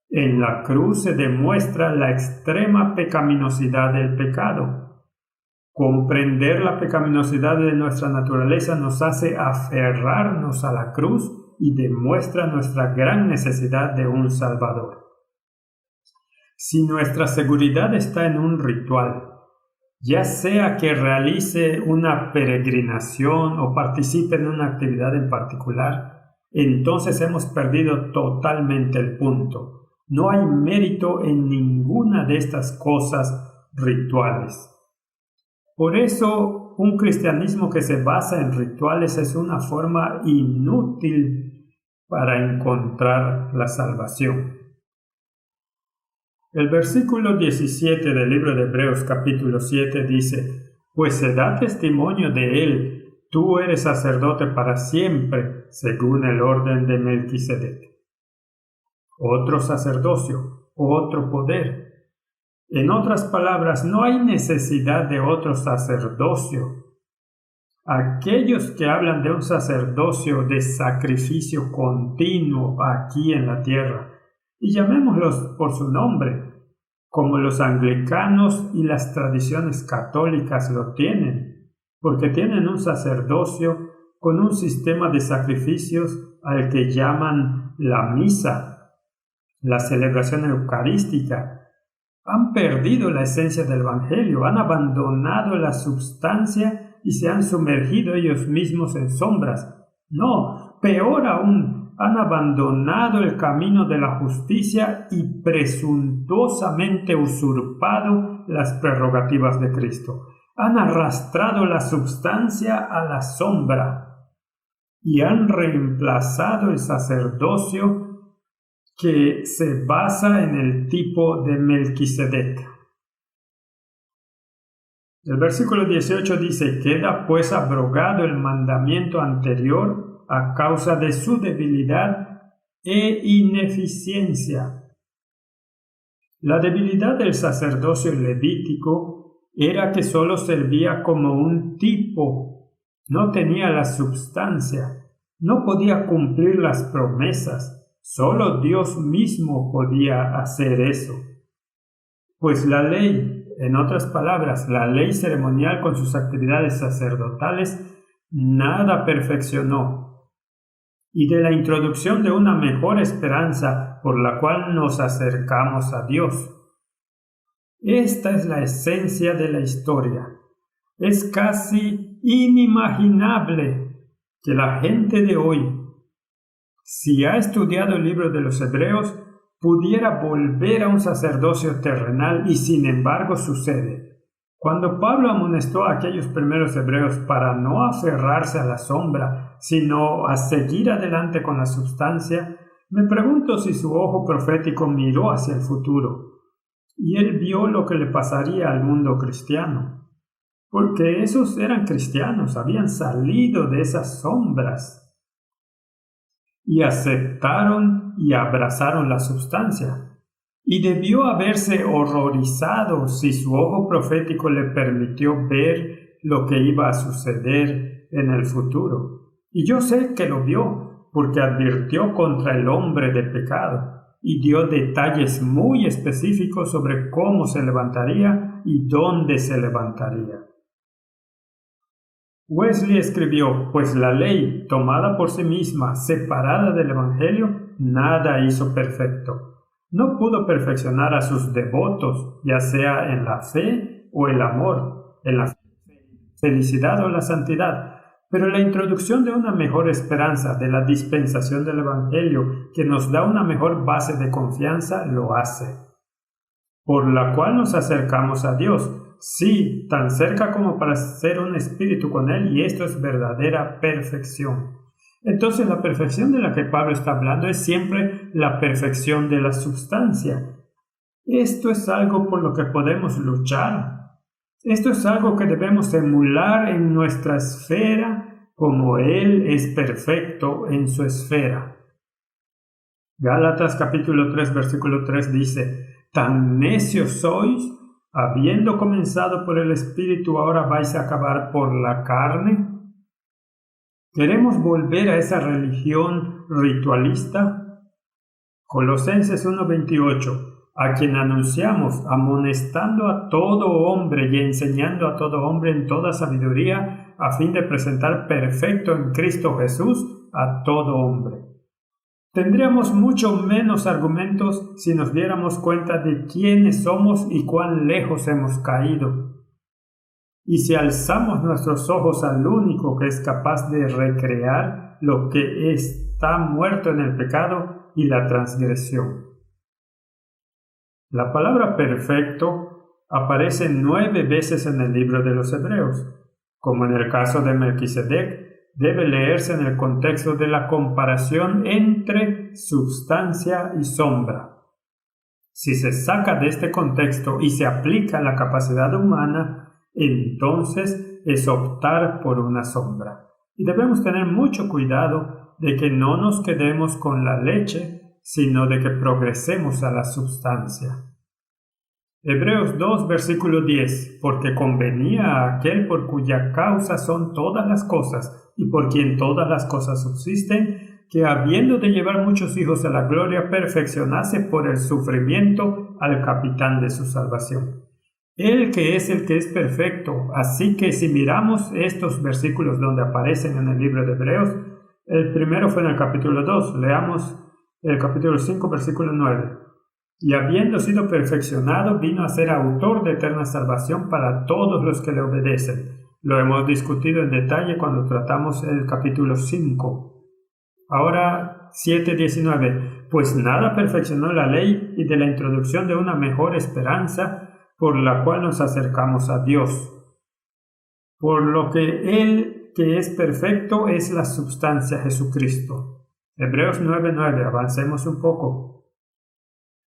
En la cruz se demuestra la extrema pecaminosidad del pecado. Comprender la pecaminosidad de nuestra naturaleza nos hace aferrarnos a la cruz y demuestra nuestra gran necesidad de un Salvador. Si nuestra seguridad está en un ritual, ya sea que realice una peregrinación o participe en una actividad en particular, entonces hemos perdido totalmente el punto. No hay mérito en ninguna de estas cosas rituales. Por eso, un cristianismo que se basa en rituales es una forma inútil para encontrar la salvación. El versículo 17 del libro de Hebreos capítulo 7 dice: «Pues se da testimonio de él, tú eres sacerdote para siempre, según el orden de Melquisedec». Otro sacerdocio, otro poder. En otras palabras, no hay necesidad de otro sacerdocio. Aquellos que hablan de un sacerdocio de sacrificio continuo aquí en la tierra, y llamémoslos por su nombre, como los anglicanos y las tradiciones católicas lo tienen, porque tienen un sacerdocio con un sistema de sacrificios al que llaman la misa, la celebración eucarística. Han perdido la esencia del Evangelio, han abandonado la substancia y se han sumergido ellos mismos en sombras. No, peor aún, han abandonado el camino de la justicia y presuntuosamente usurpado las prerrogativas de Cristo. Han arrastrado la substancia a la sombra y han reemplazado el sacerdocio que se basa en el tipo de Melquisedec. El versículo 18 dice: «Queda pues abrogado el mandamiento anterior a causa de su debilidad e ineficiencia». La debilidad del sacerdocio levítico era que solo servía como un tipo, no tenía la substancia, no podía cumplir las promesas, solo Dios mismo podía hacer eso. Pues la ley, en otras palabras, la ley ceremonial con sus actividades sacerdotales, nada perfeccionó. Y de la introducción de una mejor esperanza por la cual nos acercamos a Dios. Esta es la esencia de la historia. Es casi inimaginable que la gente de hoy, si ha estudiado el libro de los Hebreos, pudiera volver a un sacerdocio terrenal y sin embargo sucede. Cuando Pablo amonestó a aquellos primeros hebreos para no aferrarse a la sombra, sino a seguir adelante con la substancia, me pregunto si su ojo profético miró hacia el futuro y él vio lo que le pasaría al mundo cristiano. Porque esos eran cristianos, habían salido de esas sombras y aceptaron y abrazaron la substancia. Y debió haberse horrorizado si su ojo profético le permitió ver lo que iba a suceder en el futuro. Y yo sé que lo vio, porque advirtió contra el hombre de pecado y dio detalles muy específicos sobre cómo se levantaría y dónde se levantaría. Wesley escribió, pues la ley, tomada por sí misma, separada del Evangelio, nada hizo perfecto. No pudo perfeccionar a sus devotos, ya sea en la fe o el amor, en la felicidad o la santidad, pero la introducción de una mejor esperanza, de la dispensación del Evangelio, que nos da una mejor base de confianza, lo hace, por la cual nos acercamos a Dios. Sí, tan cerca como para ser un espíritu con Él, y esto es verdadera perfección. Entonces la perfección de la que Pablo está hablando es siempre la perfección de la substancia. Esto es algo por lo que podemos luchar. Esto es algo que debemos emular en nuestra esfera como Él es perfecto en su esfera. Gálatas capítulo 3 versículo 3 dice, «Tan necios sois, habiendo comenzado por el Espíritu, ahora vais a acabar por la carne». ¿Queremos volver a esa religión ritualista? Colosenses 1:28, a quien anunciamos, amonestando a todo hombre y enseñando a todo hombre en toda sabiduría, a fin de presentar perfecto en Cristo Jesús a todo hombre. Tendríamos mucho menos argumentos si nos diéramos cuenta de quiénes somos y cuán lejos hemos caído. Y si alzamos nuestros ojos al único que es capaz de recrear lo que está muerto en el pecado y la transgresión. La palabra perfecto aparece 9 veces en el libro de los Hebreos. Como en el caso de Melquisedec, debe leerse en el contexto de la comparación entre substancia y sombra. Si se saca de este contexto y se aplica a la capacidad humana, entonces es optar por una sombra. Y debemos tener mucho cuidado de que no nos quedemos con la leche, sino de que progresemos a la substancia. Hebreos 2, versículo 10, porque convenía a aquel por cuya causa son todas las cosas, y por quien todas las cosas subsisten, que habiendo de llevar muchos hijos a la gloria, perfeccionase por el sufrimiento al capitán de su salvación. Él que es el que es perfecto. Así que si miramos estos versículos donde aparecen en el libro de Hebreos, el primero fue en el capítulo 2, leamos el capítulo 5, versículo 9. Y habiendo sido perfeccionado, vino a ser autor de eterna salvación para todos los que le obedecen. Lo hemos discutido en detalle cuando tratamos el capítulo 5. Ahora 7:19. Pues nada perfeccionó la ley y de la introducción de una mejor esperanza, por la cual nos acercamos a Dios. Por lo que Él, que es perfecto, es la substancia, Jesucristo. Hebreos 9:9, avancemos un poco.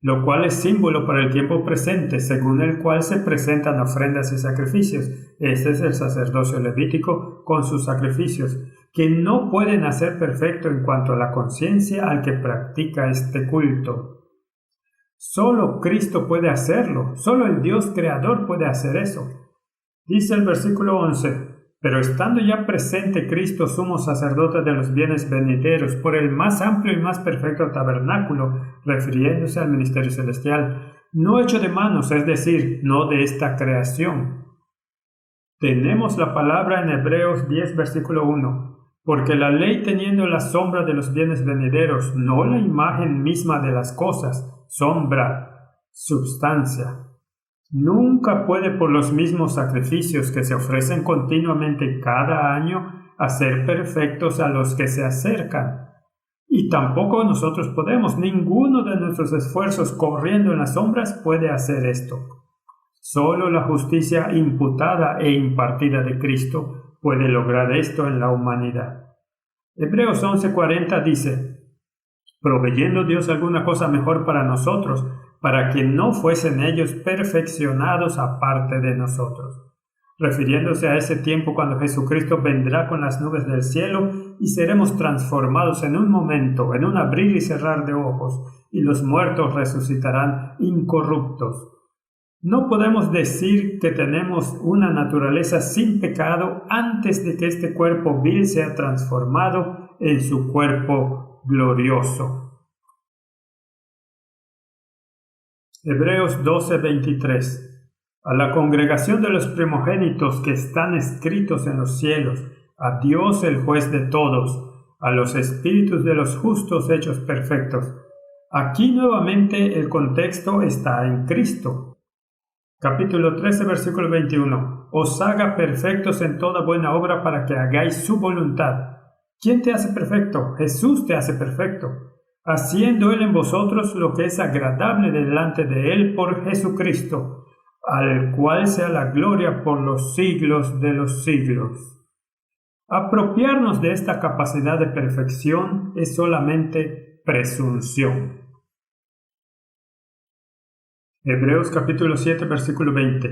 Lo cual es símbolo para el tiempo presente, según el cual se presentan ofrendas y sacrificios. Este es el sacerdocio levítico con sus sacrificios, que no pueden hacer perfecto en cuanto a la conciencia al que practica este culto. Solo Cristo puede hacerlo, solo el Dios creador puede hacer eso. Dice el versículo 11, pero estando ya presente Cristo sumo sacerdote de los bienes venideros por el más amplio y más perfecto tabernáculo, refiriéndose al ministerio celestial, no hecho de manos, es decir, no de esta creación. Tenemos la palabra en Hebreos 10, versículo 1. Porque la ley teniendo la sombra de los bienes venideros, no la imagen misma de las cosas, sombra, substancia, nunca puede por los mismos sacrificios que se ofrecen continuamente cada año hacer perfectos a los que se acercan. Y tampoco nosotros podemos, ninguno de nuestros esfuerzos corriendo en las sombras puede hacer esto. Solo la justicia imputada e impartida de Cristo puede lograr esto en la humanidad. Hebreos 11:40 dice, proveyendo Dios alguna cosa mejor para nosotros, para que no fuesen ellos perfeccionados aparte de nosotros, refiriéndose a ese tiempo cuando Jesucristo vendrá con las nubes del cielo y seremos transformados en un momento, en un abrir y cerrar de ojos, y los muertos resucitarán incorruptos. No podemos decir que tenemos una naturaleza sin pecado antes de que este cuerpo vil sea transformado en su cuerpo glorioso. Hebreos 12:23. A la congregación de los primogénitos que están escritos en los cielos, a Dios el juez de todos, a los espíritus de los justos hechos perfectos. Aquí nuevamente el contexto está en Cristo. Capítulo 13, versículo 21. Os haga perfectos en toda buena obra para que hagáis su voluntad. ¿Quién te hace perfecto? Jesús te hace perfecto, haciendo Él en vosotros lo que es agradable delante de Él por Jesucristo, al cual sea la gloria por los siglos de los siglos. Apropiarnos de esta capacidad de perfección es solamente presunción. Hebreos capítulo 7, versículo 20.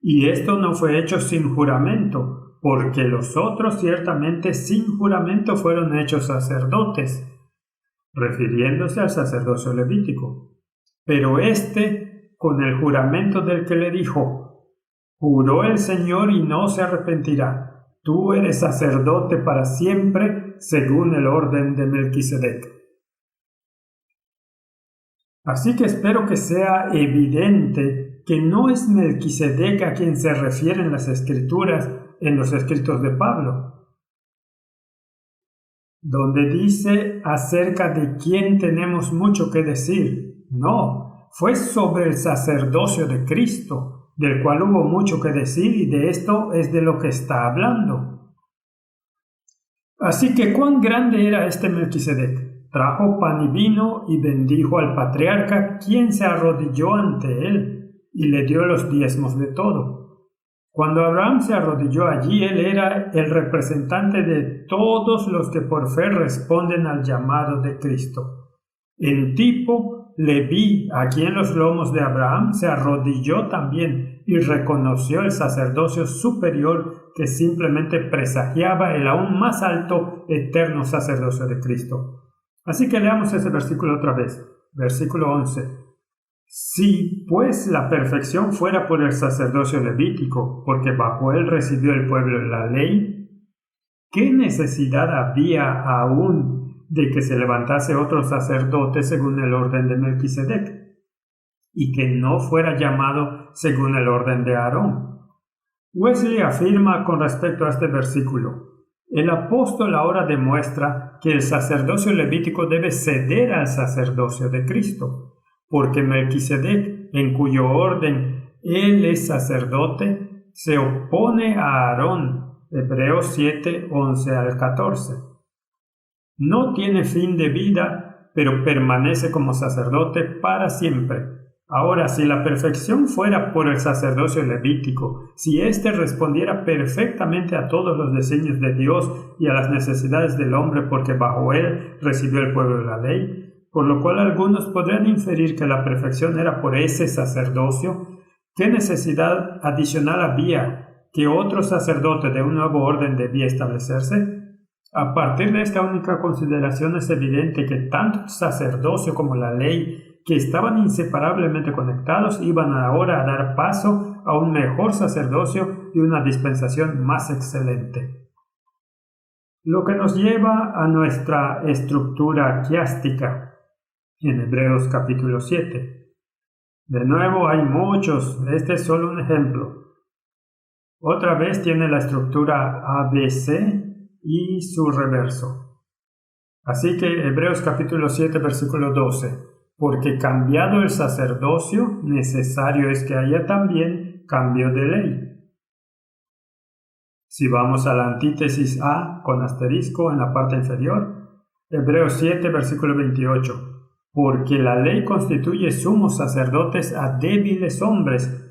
Y esto no fue hecho sin juramento, porque los otros ciertamente sin juramento fueron hechos sacerdotes, refiriéndose al sacerdocio levítico. Pero éste, con el juramento del que le dijo, juró el Señor y no se arrepentirá, tú eres sacerdote para siempre, según el orden de Melquisedec. Así que espero que sea evidente que no es Melquisedec a quien se refieren las Escrituras en los escritos de Pablo, donde dice acerca de quién tenemos mucho que decir. No, fue sobre el sacerdocio de Cristo, del cual hubo mucho que decir y de esto es de lo que está hablando. Así que ¿cuán grande era este Melquisedec? Trajo pan y vino y bendijo al patriarca, quien se arrodilló ante él y le dio los diezmos de todo. Cuando Abraham se arrodilló allí, él era el representante de todos los que por fe responden al llamado de Cristo. En tipo, Leví, aquí en los lomos de Abraham, se arrodilló también y reconoció el sacerdocio superior que simplemente presagiaba el aún más alto, eterno sacerdocio de Cristo. Así que leamos ese versículo otra vez, versículo 11. Si pues la perfección fuera por el sacerdocio levítico, porque bajo él recibió el pueblo la ley, ¿qué necesidad había aún de que se levantase otro sacerdote según el orden de Melquisedec, y que no fuera llamado según el orden de Aarón? Wesley afirma con respecto a este versículo: el apóstol ahora demuestra que el sacerdocio levítico debe ceder al sacerdocio de Cristo, porque Melquisedec, en cuyo orden él es sacerdote, se opone a Aarón. Hebreos 7, 11 al 14. No tiene fin de vida, pero permanece como sacerdote para siempre. Ahora, si la perfección fuera por el sacerdocio levítico, si éste respondiera perfectamente a todos los designios de Dios y a las necesidades del hombre porque bajo él recibió el pueblo la ley, por lo cual algunos podrían inferir que la perfección era por ese sacerdocio, ¿qué necesidad adicional había que otro sacerdote de un nuevo orden debía establecerse? A partir de esta única consideración es evidente que tanto el sacerdocio como la ley que estaban inseparablemente conectados, iban ahora a dar paso a un mejor sacerdocio y una dispensación más excelente. Lo que nos lleva a nuestra estructura quiástica en Hebreos capítulo 7. De nuevo hay muchos, este es solo un ejemplo. Otra vez tiene la estructura ABC y su reverso. Así que Hebreos capítulo 7 versículo 12. Porque cambiado el sacerdocio, necesario es que haya también cambio de ley. Si vamos a la antítesis A con asterisco en la parte inferior, Hebreos 7 versículo 28. Porque la ley constituye sumos sacerdotes a débiles hombres,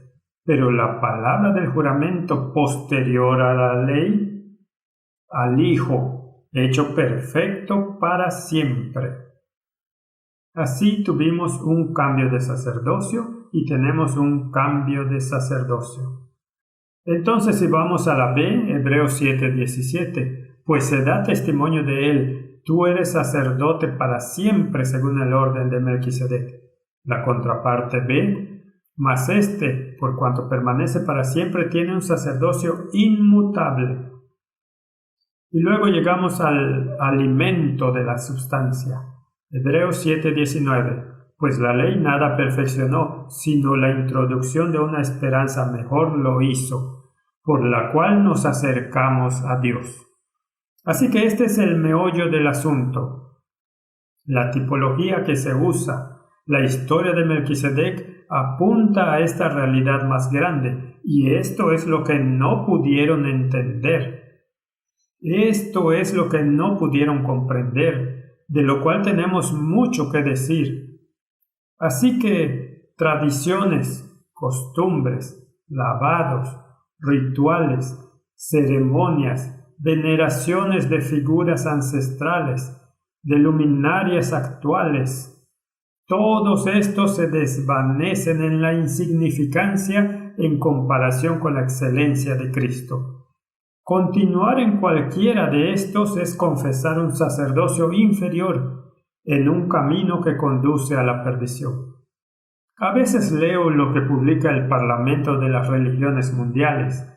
pero la palabra del juramento posterior a la ley, al Hijo, hecho perfecto para siempre. Así tuvimos un cambio de sacerdocio y tenemos un cambio de sacerdocio. Entonces, si vamos a la B, Hebreos 7:17, pues se da testimonio de él, tú eres sacerdote para siempre según el orden de Melquisedec. La contraparte B, mas por cuanto permanece para siempre, tiene un sacerdocio inmutable. Y luego llegamos al alimento de la sustancia. Hebreos 7:19. Pues la ley nada perfeccionó, sino la introducción de una esperanza mejor lo hizo, por la cual nos acercamos a Dios. Así que este es el meollo del asunto. La tipología que se usa, la historia de Melquisedec, apunta a esta realidad más grande, y esto es lo que no pudieron entender. Esto es lo que no pudieron comprender, de lo cual tenemos mucho que decir. Así que tradiciones, costumbres, lavados, rituales, ceremonias, veneraciones de figuras ancestrales, de luminarias actuales, todos estos se desvanecen en la insignificancia en comparación con la excelencia de Cristo. Continuar en cualquiera de estos es confesar un sacerdocio inferior en un camino que conduce a la perdición. A veces leo lo que publica el Parlamento de las Religiones Mundiales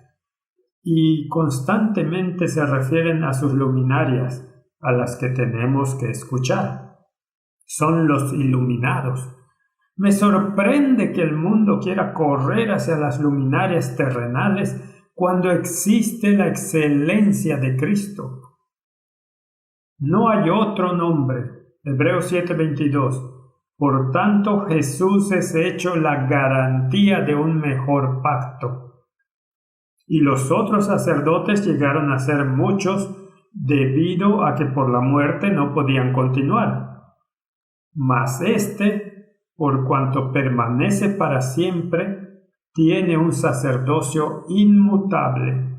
y constantemente se refieren a sus luminarias, a las que tenemos que escuchar. Son los iluminados. Me sorprende que el mundo quiera correr hacia las luminarias terrenales cuando existe la excelencia de Cristo. No hay otro nombre. Hebreos 7:22. Por tanto, Jesús es hecho la garantía de un mejor pacto. Y los otros sacerdotes llegaron a ser muchos debido a que por la muerte no podían continuar. Mas por cuanto permanece para siempre, tiene un sacerdocio inmutable.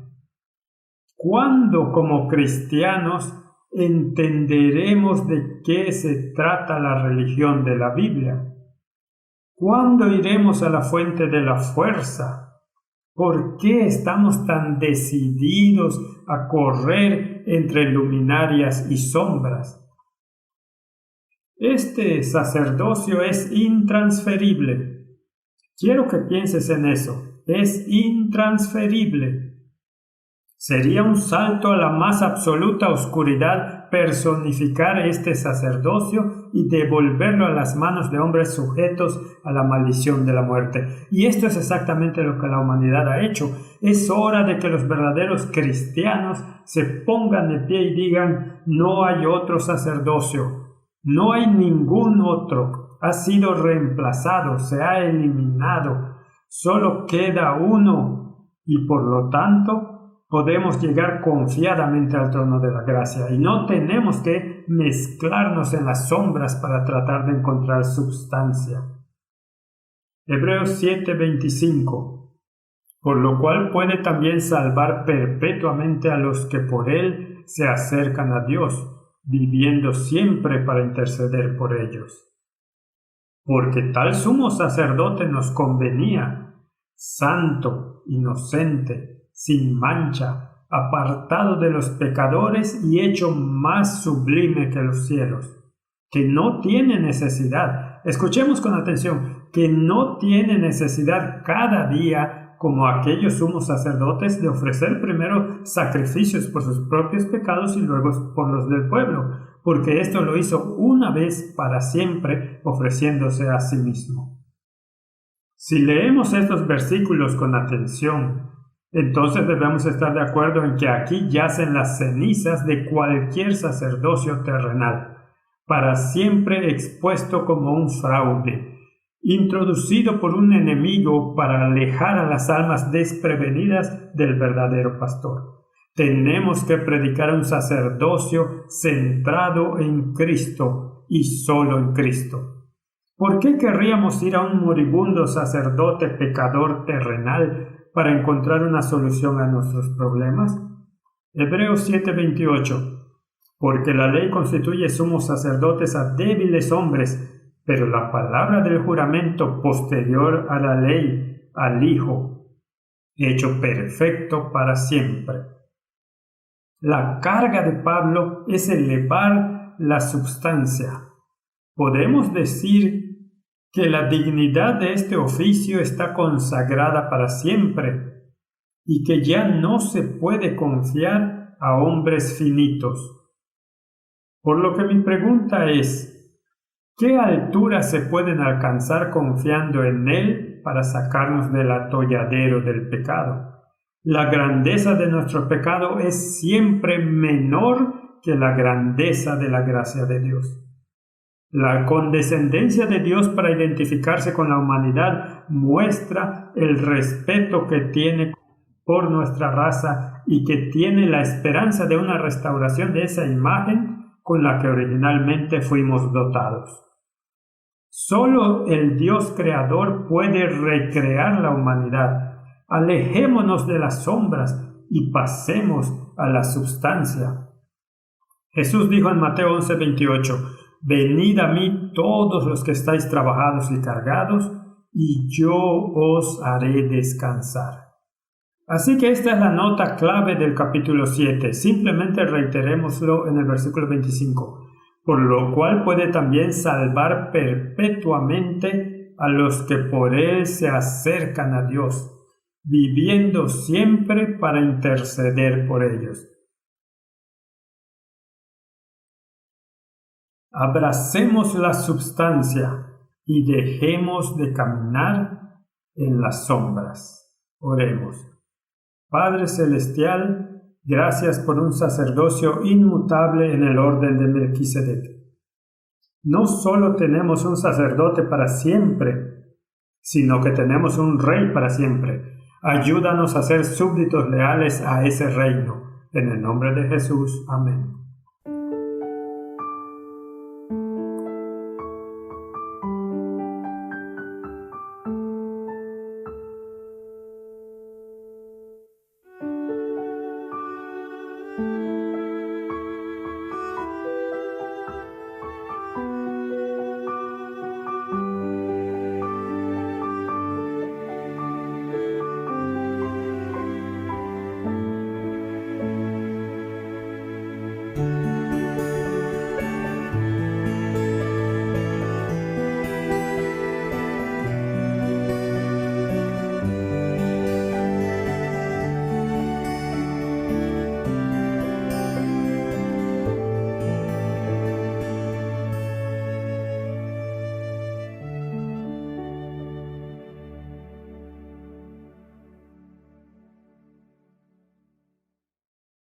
¿Cuándo como cristianos entenderemos de qué se trata la religión de la Biblia? ¿Cuándo iremos a la fuente de la fuerza? ¿Por qué estamos tan decididos a correr entre luminarias y sombras? Este sacerdocio es intransferible. Quiero que pienses en eso. Es intransferible. Sería un salto a la más absoluta oscuridad personificar este sacerdocio y devolverlo a las manos de hombres sujetos a la maldición de la muerte. Y esto es exactamente lo que la humanidad ha hecho. Es hora de que los verdaderos cristianos se pongan de pie y digan: no hay otro sacerdocio. No hay ningún otro, ha sido reemplazado, se ha eliminado, solo queda uno y por lo tanto podemos llegar confiadamente al trono de la gracia y no tenemos que mezclarnos en las sombras para tratar de encontrar substancia. Hebreos 7:25. Por lo cual puede también salvar perpetuamente a los que por él se acercan a Dios, viviendo siempre para interceder por ellos. Porque tal sumo sacerdote nos convenía, santo, inocente, sin mancha, apartado de los pecadores y hecho más sublime que los cielos, que no tiene necesidad escuchemos con atención, que no tiene necesidad cada día, como aquellos sumos sacerdotes, de ofrecer primero sacrificios por sus propios pecados y luego por los del pueblo, porque esto lo hizo una vez para siempre, ofreciéndose a sí mismo. Si leemos estos versículos con atención, entonces debemos estar de acuerdo en que aquí yacen las cenizas de cualquier sacerdocio terrenal, para siempre expuesto como un fraude, introducido por un enemigo para alejar a las almas desprevenidas del verdadero pastor. Tenemos que predicar un sacerdocio centrado en Cristo y solo en Cristo. ¿Por qué querríamos ir a un moribundo sacerdote pecador terrenal para encontrar una solución a nuestros problemas? Hebreos 7:28. Porque la ley constituye sumos sacerdotes a débiles hombres, pero la palabra del juramento posterior a la ley, al Hijo, hecho perfecto para siempre. La carga de Pablo es elevar la substancia. Podemos decir que la dignidad de este oficio está consagrada para siempre y que ya no se puede confiar a hombres finitos. Por lo que mi pregunta es, ¿qué alturas se pueden alcanzar confiando en Él para sacarnos del atolladero del pecado? La grandeza de nuestro pecado es siempre menor que la grandeza de la gracia de Dios. La condescendencia de Dios para identificarse con la humanidad muestra el respeto que tiene por nuestra raza y que tiene la esperanza de una restauración de esa imagen con la que originalmente fuimos dotados. Solo el Dios creador puede recrear la humanidad. Alejémonos de las sombras y pasemos a la substancia. Jesús dijo en Mateo 11:28, venid a mí todos los que estáis trabajados y cargados, y yo os haré descansar. Así que esta es la nota clave del capítulo 7. Simplemente reiterémoslo en el versículo 25. Por lo cual puede también salvar perpetuamente a los que por él se acercan a Dios, viviendo siempre para interceder por ellos. Abracemos la substancia y dejemos de caminar en las sombras. Oremos. Padre Celestial, gracias por un sacerdocio inmutable en el orden de Melquisedec. No solo tenemos un sacerdote para siempre, sino que tenemos un rey para siempre. Ayúdanos a ser súbditos leales a ese reino. En el nombre de Jesús. Amén.